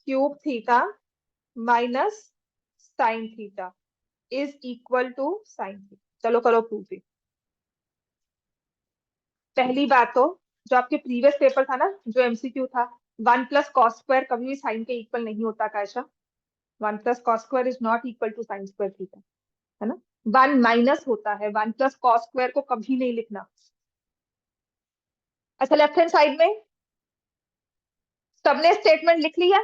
cube theta minus sine theta is equal to sine theta. चलो करो प्रूफ। पहली बात तो, जो आपके प्रीवियस पेपर था ना, जो एमसीक्यू था, 1 + cos² कभी भी साइन के इक्वल नहीं होता कायशा। 1 + cos² is not equal to sine square theta, है ना। 1 माइनस होता है, 1 + cos² को कभी नहीं लिखना। अच्छा, लेफ्ट हैंड साइड में सबने स्टेटमेंट लिख लिया?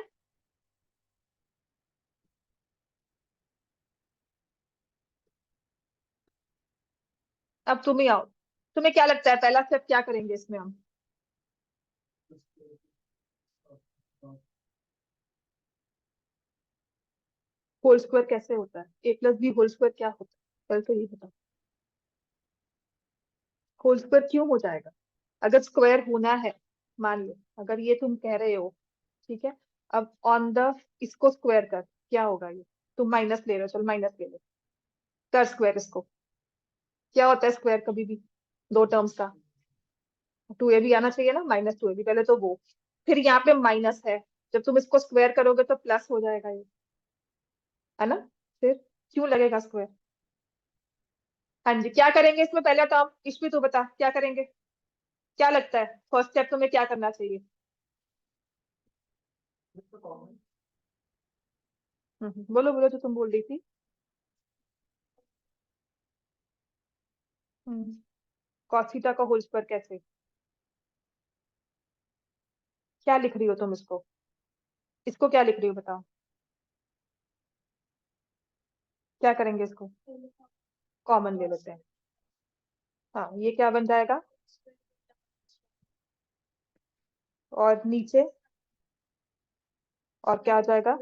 अब तुम ही आओ, तुम्हें क्या लगता है पहला स्टेप क्या करेंगे इसमें हम? होल स्क्वायर कैसे होता है? a+b होल स्क्वायर क्या होता है? पहले तो ये बताओ। होल स्क्वायर क्यों हो जाएगा? अगर स्क्वायर होना है, मान लो अगर ये तुम कह रहे हो, ठीक है, अब ऑन द इसको स्क्वायर कर, क्या होगा ये? तुम माइनस ले रहे हो, चलो माइनस ले लो, कर स्क्वायर इसको। क्या होता है स्क्वायर कभी भी? दो टर्म्स का 2a भी आना चाहिए ना, -2a भी, पहले तो वो, फिर यहाँ पे माइनस है, जब तुम इसको स्क्वायर करोगे तो प्लस हो जाएगा ये, है ना। फिर क्यों लगेगा स्क्वायर? हाँ जी, क्या करेंगे इसमें पहला टर्म? इसमें तू बता क्या करेंगे, क्या लगता है फर्स्ट स्टेप तुम्हें क्या करना चाहिए? बोलो बोलो, जो तुम बोल रही थी। cos थीटा का होल स्क्वायर कैसे? क्या लिख रही हो तुम इसको? इसको क्या लिख रही हो बताओ? क्या करेंगे इसको? कॉमन ले लेते हैं। हाँ, ये क्या बन जाएगा? और नीचे और क्या आ जाएगा?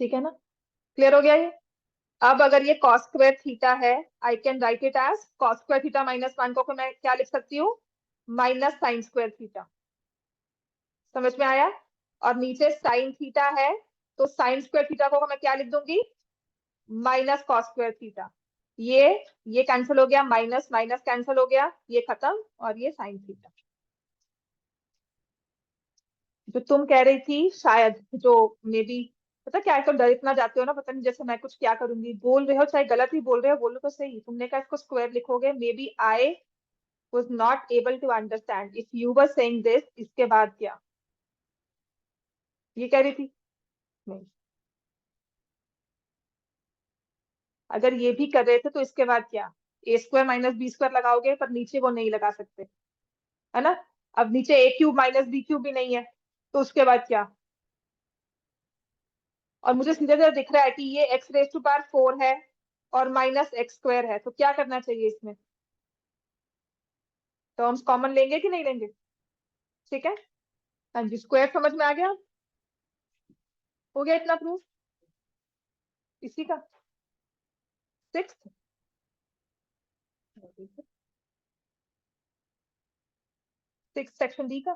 ठीक है ना, क्लियर हो गया ये? अब अगर ये cos स्क्वायर थीटा है, I can write it as cos square theta -1 को मैं क्या लिख सकती हूँ? Minus sine square theta. समझ में आया? और नीचे साइन थीटा है, तो साइन स्क्वायर थीटा को मैं क्या लिख दूंगी? -cos square theta. ये ये कैंसिल हो गया, माइनस माइनस कैंसिल हो गया, ये खत्म, और ये साइन थीटा। जो तुम कह रही थी शायद, जो मे बी, पता क्या है, तो डर इतना जाते हो ना, पता नहीं जैसे मैं कुछ क्या करूंगी, बोल रहे हो चाहे गलत ही बोल रहे हो, बोलो तो सही, तुमने कहा इसको स्क्वायर लिखोगे, मे बी आए was not able to understand. If you were saying this, इसके बाद क्या? ये कह रही थी? नहीं. अगर ये भी कर रहे थे तो इसके बाद क्या? ए स्क्वायर माइनस बी स्क्वायर लगाओगे, पर नीचे वो नहीं लगा सकते, है ना? अब नीचे ए क्यूब माइनस बी क्यूब भी नहीं है, तो उसके बाद क्या? और मुझे सीधे सीधे दिख रहा है कि ये एक्स रेज टू पावर 4 है और माइनस एक्स स्क्वायर है, तो क्या करना चाहिए इसमें? टर्म्स कॉमन लेंगे कि नहीं लेंगे? ठीक है. हाँ जी, स्क्वायर समझ में आ गया? हो गया इतना प्रूफ इसी का? सिक्स सेक्शन डी का,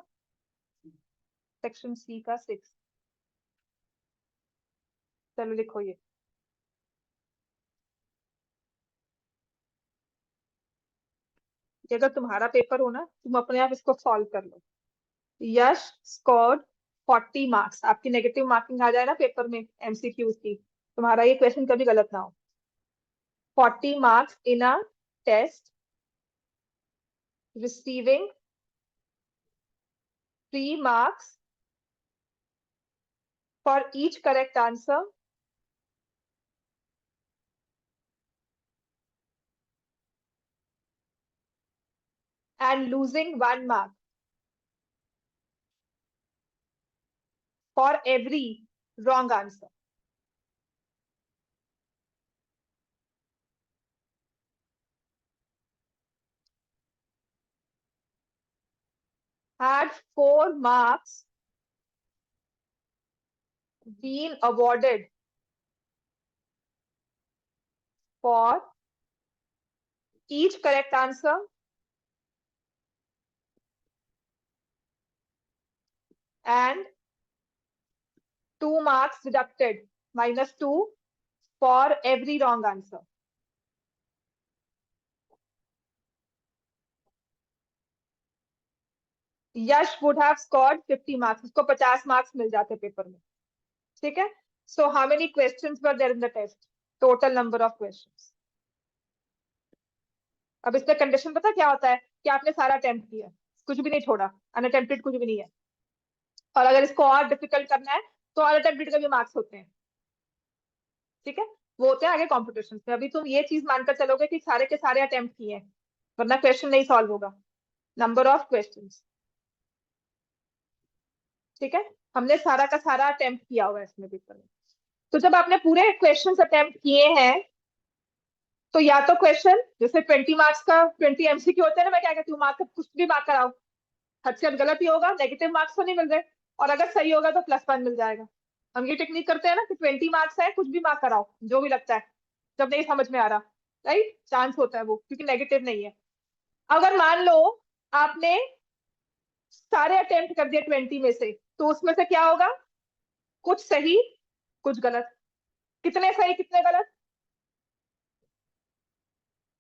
सेक्शन सी का 6. चलो लिखो ये. अगर तुम्हारा पेपर हो ना, तुम अपने आप इसको सॉल्व कर लो. यश स्कोर्ड 40 मार्क्स. आपकी नेगेटिव मार्किंग आ जाए ना पेपर में एमसीक्यूज की, तुम्हारा ये क्वेश्चन कभी गलत ना हो. 40 marks in a test receiving 3 marks for each correct answer and losing 1 mark for every wrong answer. Had 4 marks been awarded for each correct answer and 2 marks deducted, -2 for every wrong answer. Yash would have scored 50 marks. उसको 50 marks मिल जाते paper में. ठीक है. So how many questions were there in the test? Total number of questions. अब इसमें condition पता क्या होता है कि आपने सारा अटेम्प्ट किया, कुछ भी नहीं छोड़ा, अनअटेम्प्टेड कुछ भी नहीं है. और अगर इसको और डिफिकल्ट करना है तो अनअटेम्प्टेड के भी मार्क्स होते हैं. ठीक है. वो होते हैं आगे कॉम्पिटिशन में. अभी तुम ये चीज मानकर चलोगे कि सारे के सारे अटेम्प्ट किए हैं, वरना क्वेश्चन नहीं सॉल्व होगा. Number of question. ठीक है. हमने सारा का सारा अटेम्प्ट किया हुआ है इसमें पेपर में. तो जब आपने पूरे क्वेश्चन अटेम्प्ट किए हैं, तो या तो क्वेश्चन जैसे 20 मार्क्स का 20 एमसीक्यू होते हैं ना, मैं क्या कहती हूँ, मार्क कुछ भी मार्क कराओ, हद से हद गलत ही होगा, नेगेटिव मार्क्स तो नहीं मिल रहे. और अगर सही होगा तो +1 मिल जाएगा. हम ये टेक्निक करते हैं ना कि 20 मार्क्स है, कुछ भी मार्क कराओ जो भी लगता है, जब नहीं समझ में आ रहा. राइट. चांस होता है वो, क्योंकि नेगेटिव नहीं है. अगर मान लो आपने सारे अटेम्प्ट कर दिए 20 में से, तो उसमें से क्या होगा? कुछ सही कुछ गलत. कितने सही कितने गलत?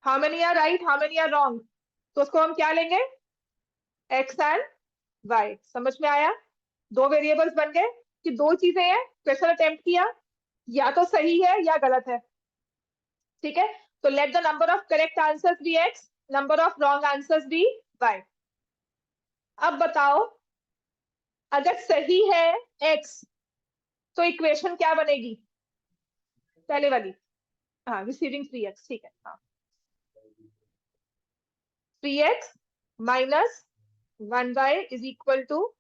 How many are right how many are wrong? तो उसको हम क्या लेंगे? X and Y. समझ में आया? दो वेरिएबल्स बन गए कि दो चीजें हैं, क्वेश्चन अटेम्प्ट किया, या तो सही है या गलत है. ठीक है. तो let the number of correct answers be X, number of wrong answers be Y. अब बताओ, अगर सही है एक्स, तो इक्वेशन क्या बनेगी? पहले वाली. हाँ, रिसीविंग 3x. ठीक है. हाँ, 3x minus 1y is equal to,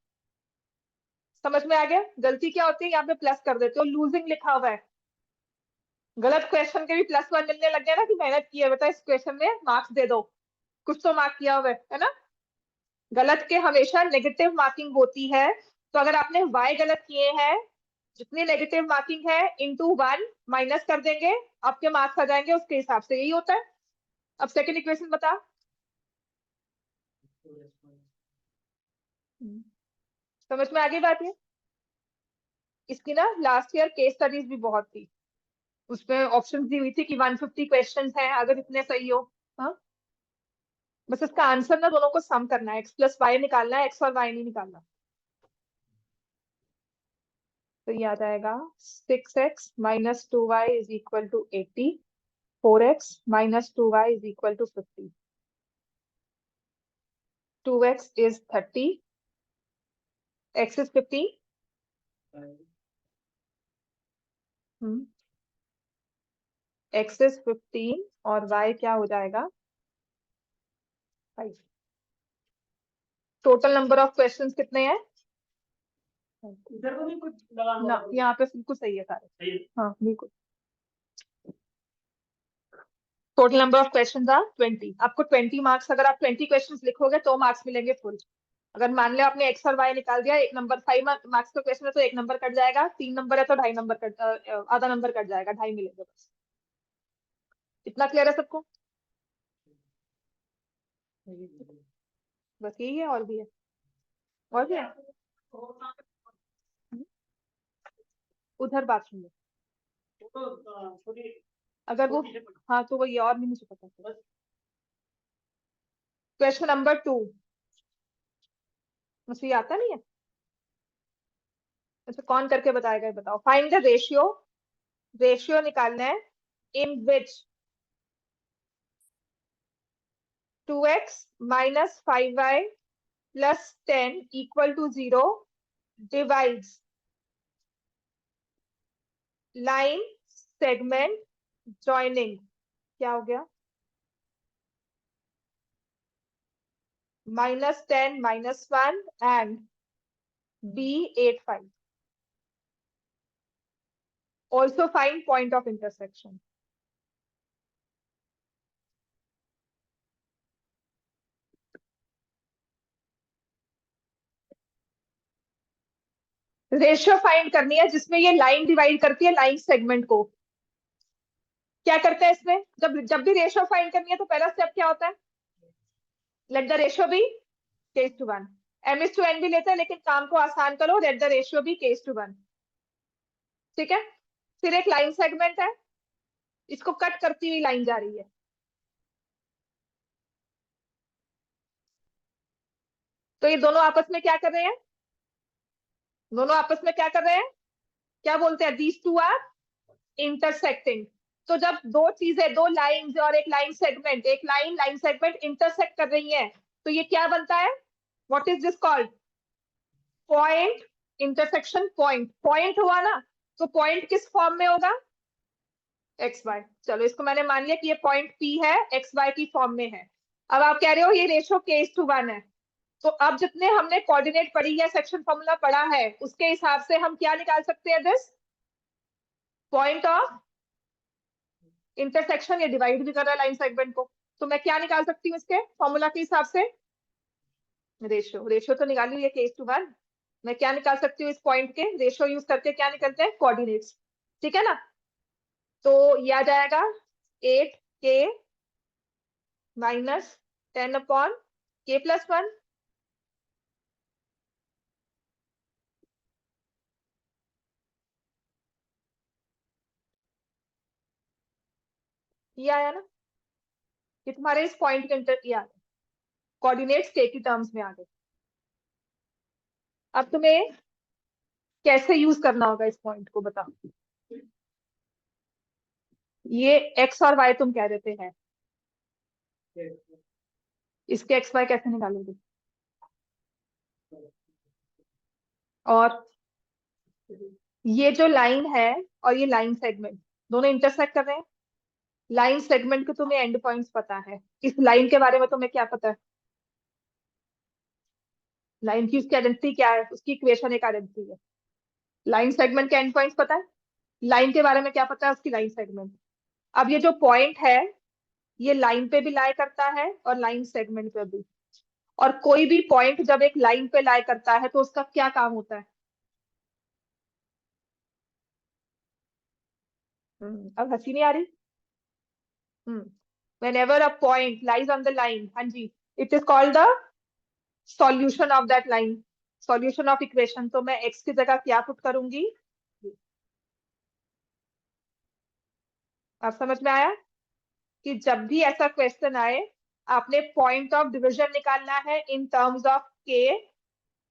समझ में आ गया? गलती क्या होती है, यहाँ पे प्लस कर देते हो, लूजिंग लिखा हुआ है. गलत क्वेश्चन के भी +1 मिलने लग गया ना, कि मेहनत की है बेटा इस क्वेश्चन में, मार्क्स दे दो. कुछ तो मार्क किया हुआ है ना. गलत के हमेशा नेगेटिव मार्किंग होती है. तो अगर आपने y गलत किए हैं, जितनी नेगेटिव मार्किंग है इंटू 1 माइनस कर देंगे, आपके मार्क्स आ जाएंगे उसके हिसाब से. यही होता है. अब सेकंड इक्वेशन बता. समझ में आ गई बात? ये इसकी ना लास्ट ईयर केस स्टडीज भी बहुत थी. उसमें ऑप्शंस दी हुई थी कि 150 क्वेश्चंस हैं, अगर इतने सही हो. हाँ, बस इसका आंसर ना दोनों को सम करना है, x + y निकालना है, x और y नहीं निकालना. तो ये आ जाएगा 6x - 2y is equal to 80, 4x - 2y is equal to 50. 2x is 30, x is 15, x is 15 और y क्या हो जाएगा 5। टोटल नंबर ऑफ क्वेश्चंस कितने हैं? इधर तो नहीं कुछ लगा ना, यहाँ पे बिल्कुल सही है सारे। हाँ बिल्कुल। Total number of questions are 20। आपको 20 मार्क्स, अगर आप 20 क्वेश्चंस लिखोगे तो मार्क्स मिलेंगे फुल। अगर मान लिया आपने एक्स और वाई निकाल दिया, एक नंबर 5 मार्क्स का क्वेश्चन है तो एक नंबर कट जाएगा, 3 नंबर है तो 2.5 नंबर कट, आधा नंबर कट जाएगा, 2.5 मिलेंगे बस। इतना क्लियर है सबको? बस यही है, और भी है? और भी है? उधर बाथरूम में अगर वो, हाँ तो वो ये, और नहीं मुझे पता। क्वेश्चन नंबर 2 मुझे ये आता नहीं है। अच्छा, कौन करके बताएगा ये बताओ। फाइंड द रेशियो, रेशियो निकालना है इन विच 2x minus 5y plus 10 equal to 0 divides line segment joining। क्या हो गया? -10 -1 and b85। also find point of intersection। Ratio find करनी है जिसमें ये लाइन डिवाइड करती है लाइन सेगमेंट को। क्या करते हैं इसमें, जब जब भी रेशियो फाइंड करनी है तो पहला स्टेप क्या होता है? Let the ratio B k:1। m:n भी लेते हैं, लेकिन काम को आसान करो, let the ratio B k:1। ठीक है, फिर एक लाइन सेगमेंट है, इसको कट करती हुई लाइन जा रही है। तो ये दोनों आपस में क्या कर रहे हैं? दोनों आपस में क्या कर रहे हैं? क्या बोलते हैं? These two are intersecting. तो जब दो चीजें, दो लाइंस और एक लाइन सेगमेंट, एक लाइन लाइन सेगमेंट इंटरसेक्ट कर रही हैं, तो ये क्या बनता है? What is this called? Point intersection point. Point हुआ ना, तो पॉइंट किस फॉर्म में होगा? X Y. चलो इसको मैंने मान लिया कि ये पॉइंट पी है, एक्स वाई की फॉर्म में है। अब आप कह रहे हो ये रेशो k:1 है, तो अब जितने हमने कोऑर्डिनेट पढ़ी है, सेक्शन फॉर्मूला पढ़ा है, उसके हिसाब से हम क्या निकाल सकते हैं? This point of intersection. ये डिवाइड भी कर रहा है लाइन सेगमेंट को, तो मैं क्या निकाल सकती हूँ इसके फॉर्मूला के हिसाब से? रेशियो। रेशियो तो निकाली हुई है k:1। मैं क्या निकाल सकती हूँ इस पॉइंट के? रेशियो यूज करके क्या निकलते हैं? कोऑर्डिनेट्स। ठीक है ना? तो ये आ जाएगा 8k माइनस 10/k+1। ये आया ना? ये तुम्हारे इस पॉइंट के अंदर ये आ गया, कोऑर्डिनेट्स k की टर्म्स में आ गए। अब तुम्हें कैसे यूज करना होगा इस पॉइंट को, बताओ। ये x और y तुम कह देते हैं, इसके x y कैसे निकालोगे? और ये जो लाइन है और ये लाइन सेगमेंट दोनों इंटरसेक्ट कर रहे हैं। लाइन सेगमेंट के तुम्हें एंड पॉइंट्स पता है, इस लाइन के बारे में तुम्हें क्या पता है? लाइन की उसकी आइडेंटिटी क्या है? उसकी इक्वेशन एक आइडेंटिटी है। लाइन सेगमेंट के एंड पॉइंट्स पता है, लाइन के बारे में क्या पता है? उसकी लाइन सेगमेंट। अब ये जो पॉइंट है, ये लाइन पे भी लाई करता है और लाइन सेगमेंट पे भी। और कोई भी पॉइंट जब एक लाइन पे लाई करता है तो उसका क्या काम होता है? अब हंसी नहीं आ रही? whenever a point lies on the line, हाँ जी, it is called the solution of that line, solution of equation। तो मैं x की जगह क्या पुट करूंगी? आप समझ में आया कि जब भी ऐसा क्वेश्चन आए, आपने पॉइंट ऑफ डिवीजन निकालना है इन टर्म्स ऑफ k,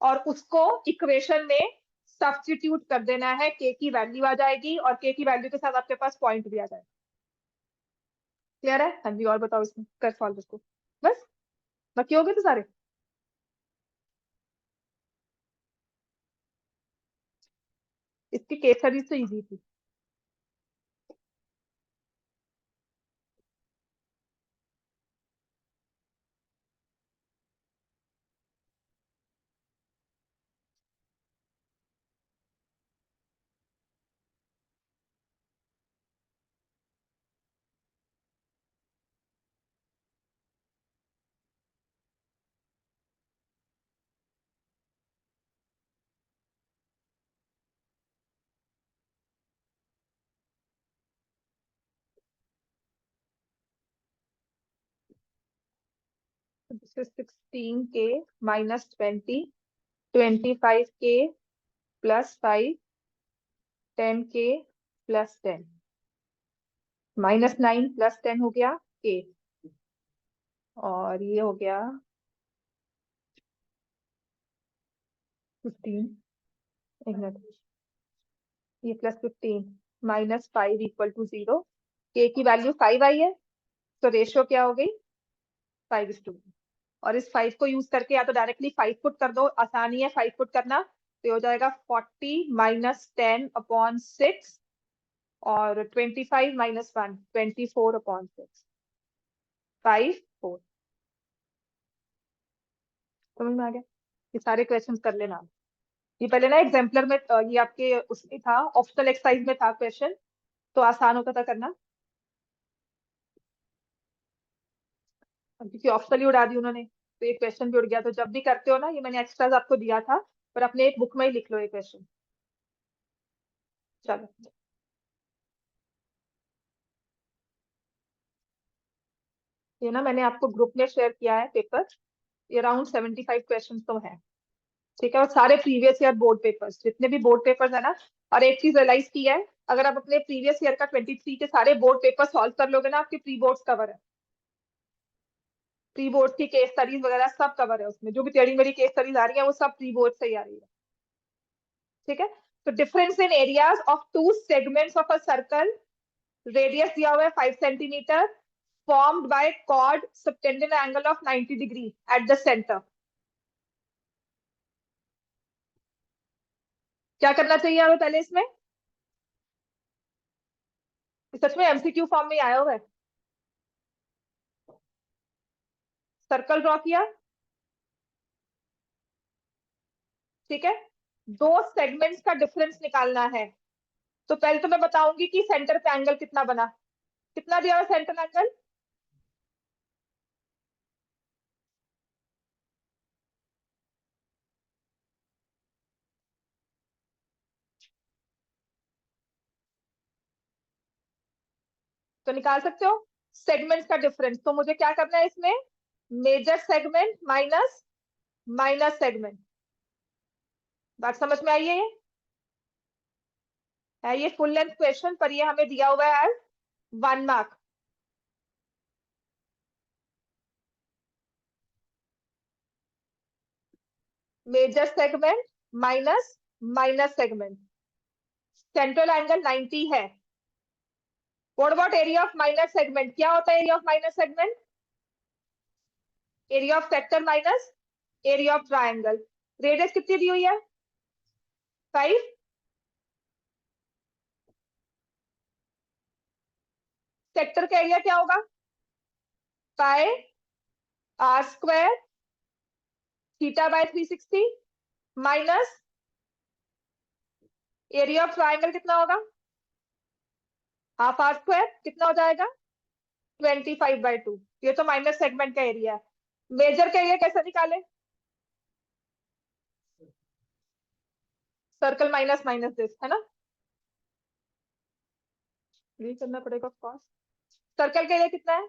और उसको इक्वेशन में सब्स्टिट्यूट कर देना है, k की वैल्यू आ जाएगी और k की वैल्यू के साथ आपके पास पॉइंट भी आ जाएगा। क्लियर है? हाँ जी, और बताओ इसमें कर सॉल्व इसको। बस बाकी हो गए तो सारे। इसकी केस स्टडी तो इजी थी। This is 16K minus 20, 25K plus 5, 10K plus 10, -9 plus 10 हो गया K, और ये हो गया 15, एक मिनट, ये +15 -5 इक्वल टू 0। K की वैल्यू 5 आई है, तो रेशियो क्या हो गई 5:1। और इस 5 को यूज करके या तो डायरेक्टली 5 पुट कर दो, आसानी है 5 पुट करना, तो ये हो जाएगा 40 - 10/6, और 25 - 1 24/6, 5 4। समझ में आ गया? ये सारे क्वेश्चंस कर लेना। ये पहले ना एग्जाम्पलर में ये आपके उसमें था, ऑप्शनल एक्सरसाइज में था क्वेश्चन, तो आसान होता था करना। अब क्योंकि ऑप्शनल ही उड़ा दी उन्होंने, तो ये क्वेश्चन भी उड़ गया। तो जब भी करते हो ना, ये मैंने एक्स्ट्राज आपको दिया था, पर अपने एक बुक में ही लिख लो ये क्वेश्चन। चलो, ये ना मैंने आपको ग्रुप में शेयर किया है पेपर, ये अराउंड 75 क्वेश्चन तो है, ठीक है। और सारे प्रीवियस ईयर बोर्ड पेपर्स, जितने भी बोर्ड पेपर्स है ना। और एक चीज रियलाइज की है, अगर आप अपने प्रीवियस ईयर का 23 के सारे बोर्ड पेपर सॉल्व कर लोगे ना, आपके प्री बोर्ड्स कवर है, प्री बोर्ड की केस स्टडीज वगैरह सब कवर है उसमें। जो भी टेढ़ी मेढ़ी केस स्टडीज आ रही है वो सब प्री बोर्ड से ही आ रही है, ठीक है। तो difference in areas of two segments of a circle, radius दिया हुआ है 5 centimetre, formed by chord subtended angle of 90 degree at the center। क्या करना चाहिए हमें पहले इसमें? सच में एमसीक्यू फॉर्म में ही आया हुआ है। सर्कल ड्रॉ किया, ठीक है। दो सेगमेंट्स का डिफरेंस निकालना है, तो पहले तो मैं बताऊंगी कि सेंटर पे एंगल कितना बना। कितना दिया हुआ सेंटर एंगल? तो निकाल सकते हो सेगमेंट्स का डिफरेंस। तो मुझे क्या करना है इसमें? Major segment minus minus segment. बात समझ में आई है? ये है ये फुल लेंथ क्वेश्चन, पर ये हमें दिया हुआ है 1 mark. Major segment minus minus segment, central angle 90 है। What about area of minor segment? क्या होता है area of minor segment? Area of sector minus area of triangle. Radius कितनी दी हुई है? 5। सेक्टर का एरिया क्या होगा? पाई r² θ/360 minus area of triangle कितना होगा? हाफ r², कितना हो जाएगा? 25/2। ये तो माइनस सेगमेंट का एरिया है। मेजर का एरिया कैसे निकाले? सर्कल माइनस माइनस दिस, है ना? ये करना पड़ेगा कॉस। सर्कल का एरिया कितना है?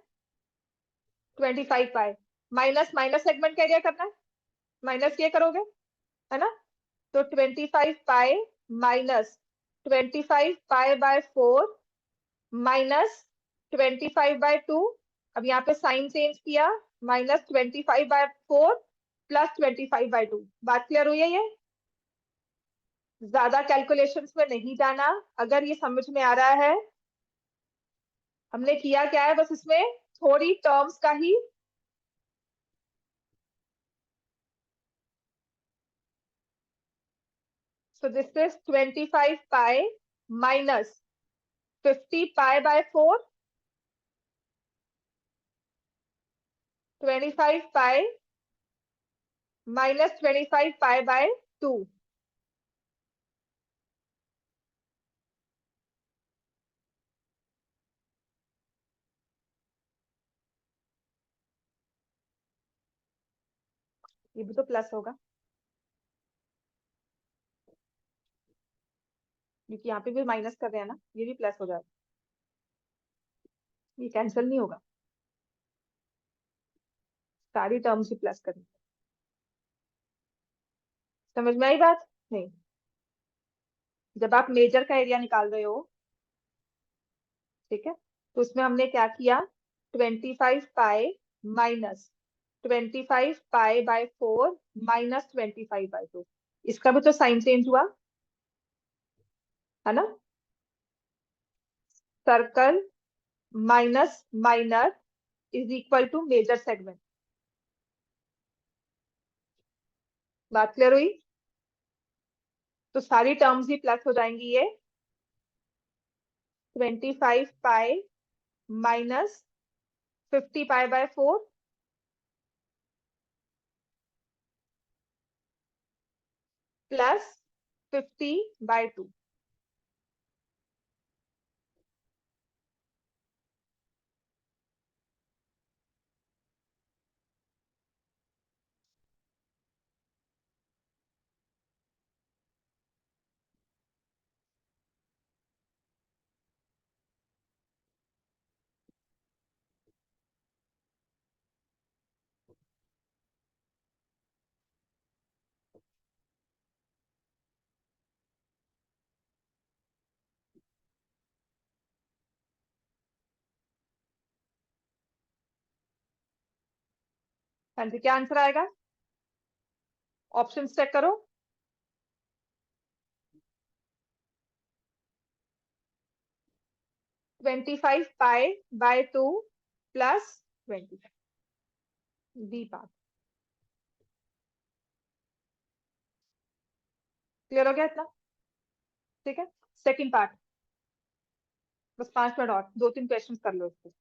25 पाई। माइनस माइनस सेगमेंट का एरिया करना है, माइनस ये करोगे, है ना? तो 25 पाई माइनस 25 पाई/4 माइनस 25/2। अब यहाँ पे साइन चेंज किया, -25/4 प्लस 25/2। बात क्लियर हुई है? ये ज्यादा कैलकुलेशंस में नहीं जाना, अगर ये समझ में आ रहा है। हमने किया क्या है, बस इसमें थोड़ी टर्म्स का ही So this is 25 pi minus 50 pi by 4. 25 pi minus 25 pi by 2. ये भी तो प्लस होगा, क्योंकि यहाँ पे भी माइनस कर रहे हैं ना, ये भी प्लस हो जाएगा, ये कैंसिल नहीं होगा, सारी टर्म्स ही प्लस करनी। समझ में आई बात? नहीं, जब आप मेजर का एरिया निकाल रहे हो, ठीक है, तो उसमें हमने क्या किया, 25 pi minus 25 pi by 4 minus 25 by 2, इसका भी तो साइन चेंज हुआ है ना। Circle minus minor is equal to major segment. बात क्लियर हुई? तो सारी टर्म्स ही प्लस हो जाएंगी, ये 25 pi minus 50 pi by 4 plus 50 by 2। हाँ जी, क्या आंसर आएगा? ऑप्शन चेक करो। Twenty five pi by 2 plus 20, B part. Clear हो गया इतना? ठीक है, सेकंड पार्ट, बस 5 मिनट और, 2-3 क्वेश्चंस कर लो इसको।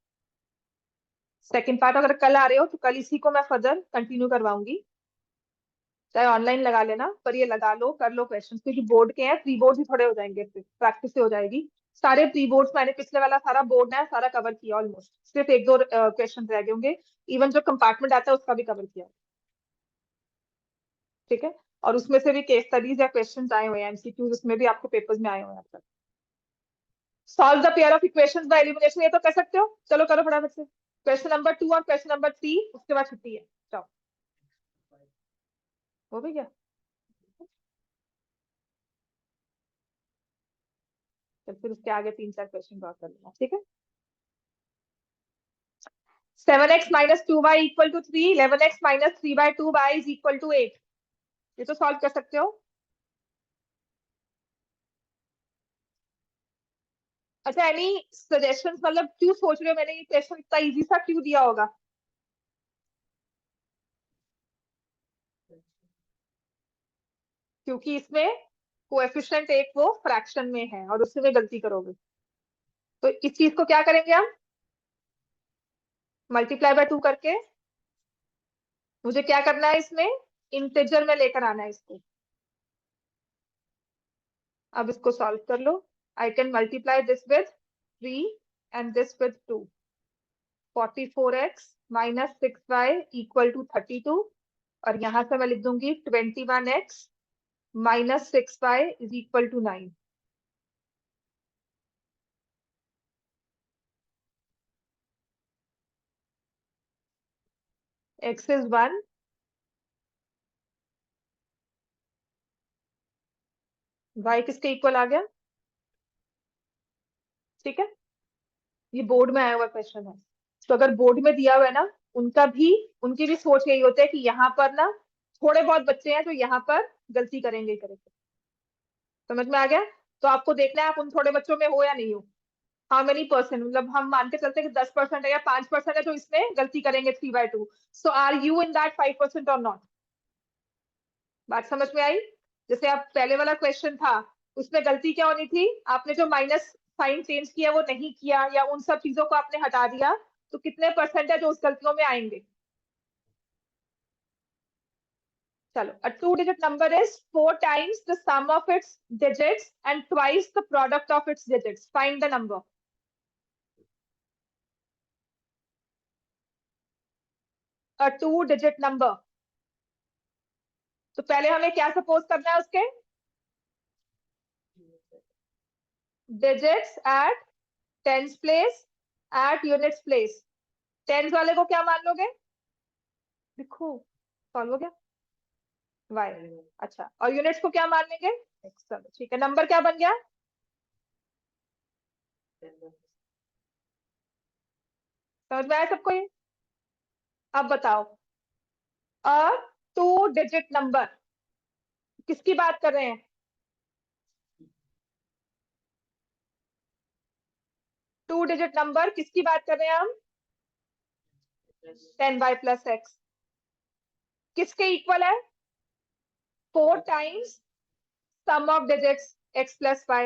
सेकंड पार्ट अगर कल आ रहे हो तो कल इसी को मैं फर्दर कंटिन्यू करवाऊंगी, चाहे ऑनलाइन लगा लेना, पर ये लगा लो, कर लो क्वेश्चंस, क्योंकि बोर्ड के हैं, प्री बोर्ड ही थोड़े हो जाएंगे, फिर प्रैक्टिस से हो जाएगी। सारे प्री बोर्ड्स मैंने पिछले वाला सारा बोर्ड है सारा कवर किया ऑलमोस्ट, सिर्फ 1-2 क्वेश्चन रह गए होंगे, इवन जो कंपार्टमेंट आता है उसका भी कवर किया, ठीक है। और उसमें से भी केस स्टडीज या क्वेश्चन आए हुए हैं, एमसीक्यूज उसमें भी आपको पेपर्स में आए हुए हैं अब तक। Solve the pair of equations by elimination, ये तो कर सकते हो, चलो करो फटाफट से। क्वेश्चन नंबर 2 और क्वेश्चन नंबर 3, उसके बाद छुट्टी है, जाओ। हो भी गया? चल फिर उसके आगे 3-4 क्वेश्चन ड्रॉ कर लेना, ठीक है। 7x minus 2y equal to 3, 11x minus 3 by 2y is equal to 8, ये तो सॉल्व कर सकते हो। अच्छा, एनी सजेशंस, मतलब क्यों सोच रहे हो मैंने ये क्वेश्चन इतना इजी सा क्यों दिया होगा? क्योंकि इसमें कोएफिशिएंट एक वो फ्रैक्शन में है और उससे में गलती करोगे, तो इस चीज को क्या करेंगे हम, मल्टीप्लाई बाय 2 करके, मुझे क्या करना है इसमें, इंटीजर में लेकर आना है इसको। अब इसको सॉल्व कर लो, I can multiply this with 3 and this with 2, 44x minus 6y equal to 32, और यहां से मैं लिख दूंगी 21x minus 6y is equal to 9। x इज 1, y किसके इक्वल आ गया, ठीक है। ये बोर्ड में आया हुआ क्वेश्चन है, तो अगर बोर्ड में दिया हुआ है ना, उनकी भी सोच यही होता है कि यहाँ पर ना थोड़े बहुत बच्चे हैं जो यहाँ पर गलती करेंगे ही करेंगे। समझ में आ गया? तो आपको देखना है आप उन थोड़े बच्चों में हो या नहीं हो, हाउ मेनी परसेंट, मतलब हम मान के चलते हैं कि 10% है या 5% है जो इसमें गलती करेंगे 3/2, सो आर यू इन दैट 5% और नॉट? बात समझ में आई? जैसे आप पहले वाला क्वेश्चन था, उसमें गलती क्या होनी थी, आपने जो माइनस साइन चेंज किया वो नहीं किया, या उन सब चीजों को आपने हटा दिया, तो कितने % जो उस गलतियों में आएंगे। चलो, a two-digit number is 4 times the sum of its digits and twice the product of its digits. Find the number. A two-digit number. तो पहले हमें क्या सपोज करना है उसके digits at tens place, at units place. Tens वाले को क्या मान लोगे, लिखो, सॉल्व हो गया y। अच्छा, और यूनिट्स को क्या मान लेंगे x। चलो ठीक है, नंबर क्या बन गया, समझ में आया सबको ये। अब बताओ, अ टू डिजिट नंबर, किसकी बात कर रहे हैं, टू डिजिट नंबर किसकी बात कर रहे हैं हम, 10y प्लस x, किसके इक्वल है, 4 times sum of digits x plus y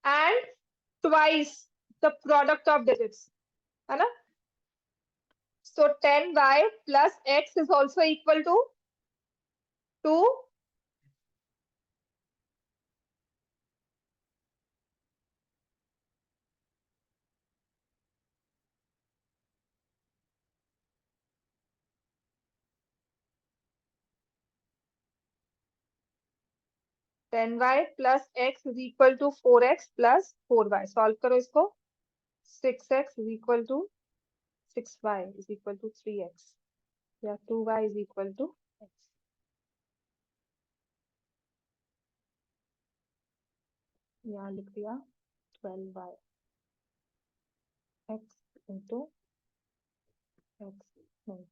and twice the product of digits, है ना। So 10y plus x is also equal to 2 10y plus x is equal to 4x plus 4y। Solve करो इसको, 6x is equal to 6y is equal to 3x, या 2y is equal to x। यहाँ लिख दिया 12y x into x। नहीं,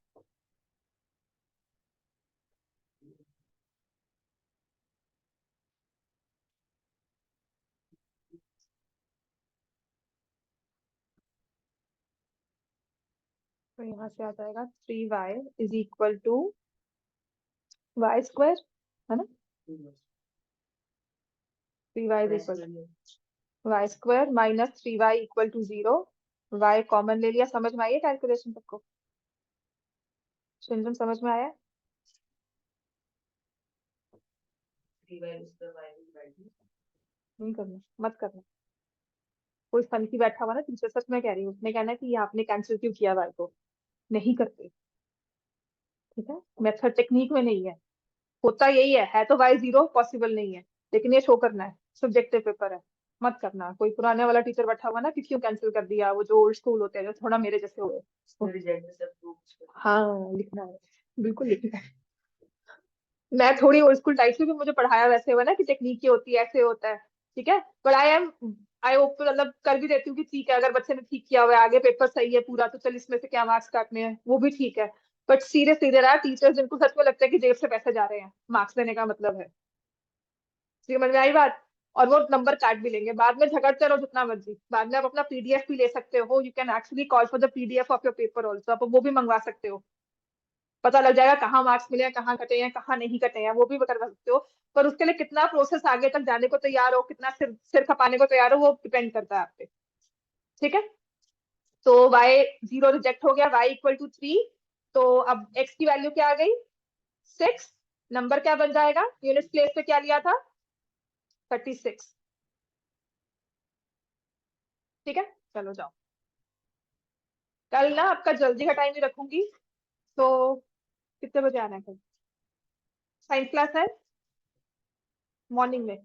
तो यहाँ से आ जाएगा 3y is equal to y square, है ना, 3y is equal to y square minus 3y equal to 0। y common ले लिया, समझ में आई है कैलकुलेशन सबको, चिल्ड्रन समझ में आया। नहीं करना, मत करना, कोई फंकी बैठा हुआ ना टीचर, सच में कह रही हूँ, उसने कहना कि ये आपने कैंसिल क्यों किया वाई को, नहीं करते, ठीक है, मेथड टेक्निक में नहीं है, होता यही है तो वाई 0 पॉसिबल नहीं है, लेकिन ये शो करना है, सब्जेक्टिव पेपर है, मत करना। कोई पुराने वाला टीचर बैठा हुआ ना कि क्यों कैंसिल कर दिया, वो जो ओल्ड स्कूल होते हैं जो थोड़ा मेरे जैसे हुए, हाँ लिखना है, बिल्कुल लिखना है। मैं थोड़ी ओल्ड स्कूल टाइप से, भी मुझे पढ़ाया वैसे हुआ ना कि टेक्निक ये होती है, ऐसे होता है, ठीक है, बट आई होप मतलब कर भी देती हूँ कि ठीक है, अगर बच्चे ने ठीक किया हुआ है, आगे पेपर सही है पूरा, तो चल इसमें से क्या मार्क्स काटने हैं, वो भी ठीक है। बट सीरियस सीधे रहा टीचर्स जिनको सच में लगता है कि जेब से पैसे जा रहे हैं, मार्क्स देने का मतलब है, समझ में आई बात, और वो नंबर काट भी लेंगे, बाद में झगड़ते रहो जितना मर्जी, बाद में आप अपना पीडीएफ भी ले सकते हो, you can actually call for the PDF of your paper also, आप वो भी मंगवा सकते हो, पता लग जाएगा कहाँ मार्क्स मिले हैं, कहाँ कटे हैं, कहाँ नहीं कटे हैं, वो भी करवा सकते हो। पर उसके लिए कितना प्रोसेस आगे तक जाने को तैयार हो, कितना सिर सिर खपाने को तैयार हो, वो डिपेंड करता है आप पे, ठीक है। तो y 0 रिजेक्ट हो गया, y इक्वल टू 3, तो अब x की वैल्यू क्या आ गई 6, नंबर क्या बन जाएगा, यूनिट प्लेस पे क्या लिया था 36, ठीक है। चलो जाओ, कल ना आपका जल्दी का टाइम ही रखूंगी, तो कितने बजे आना है कल, साइंस क्लास है मॉर्निंग में।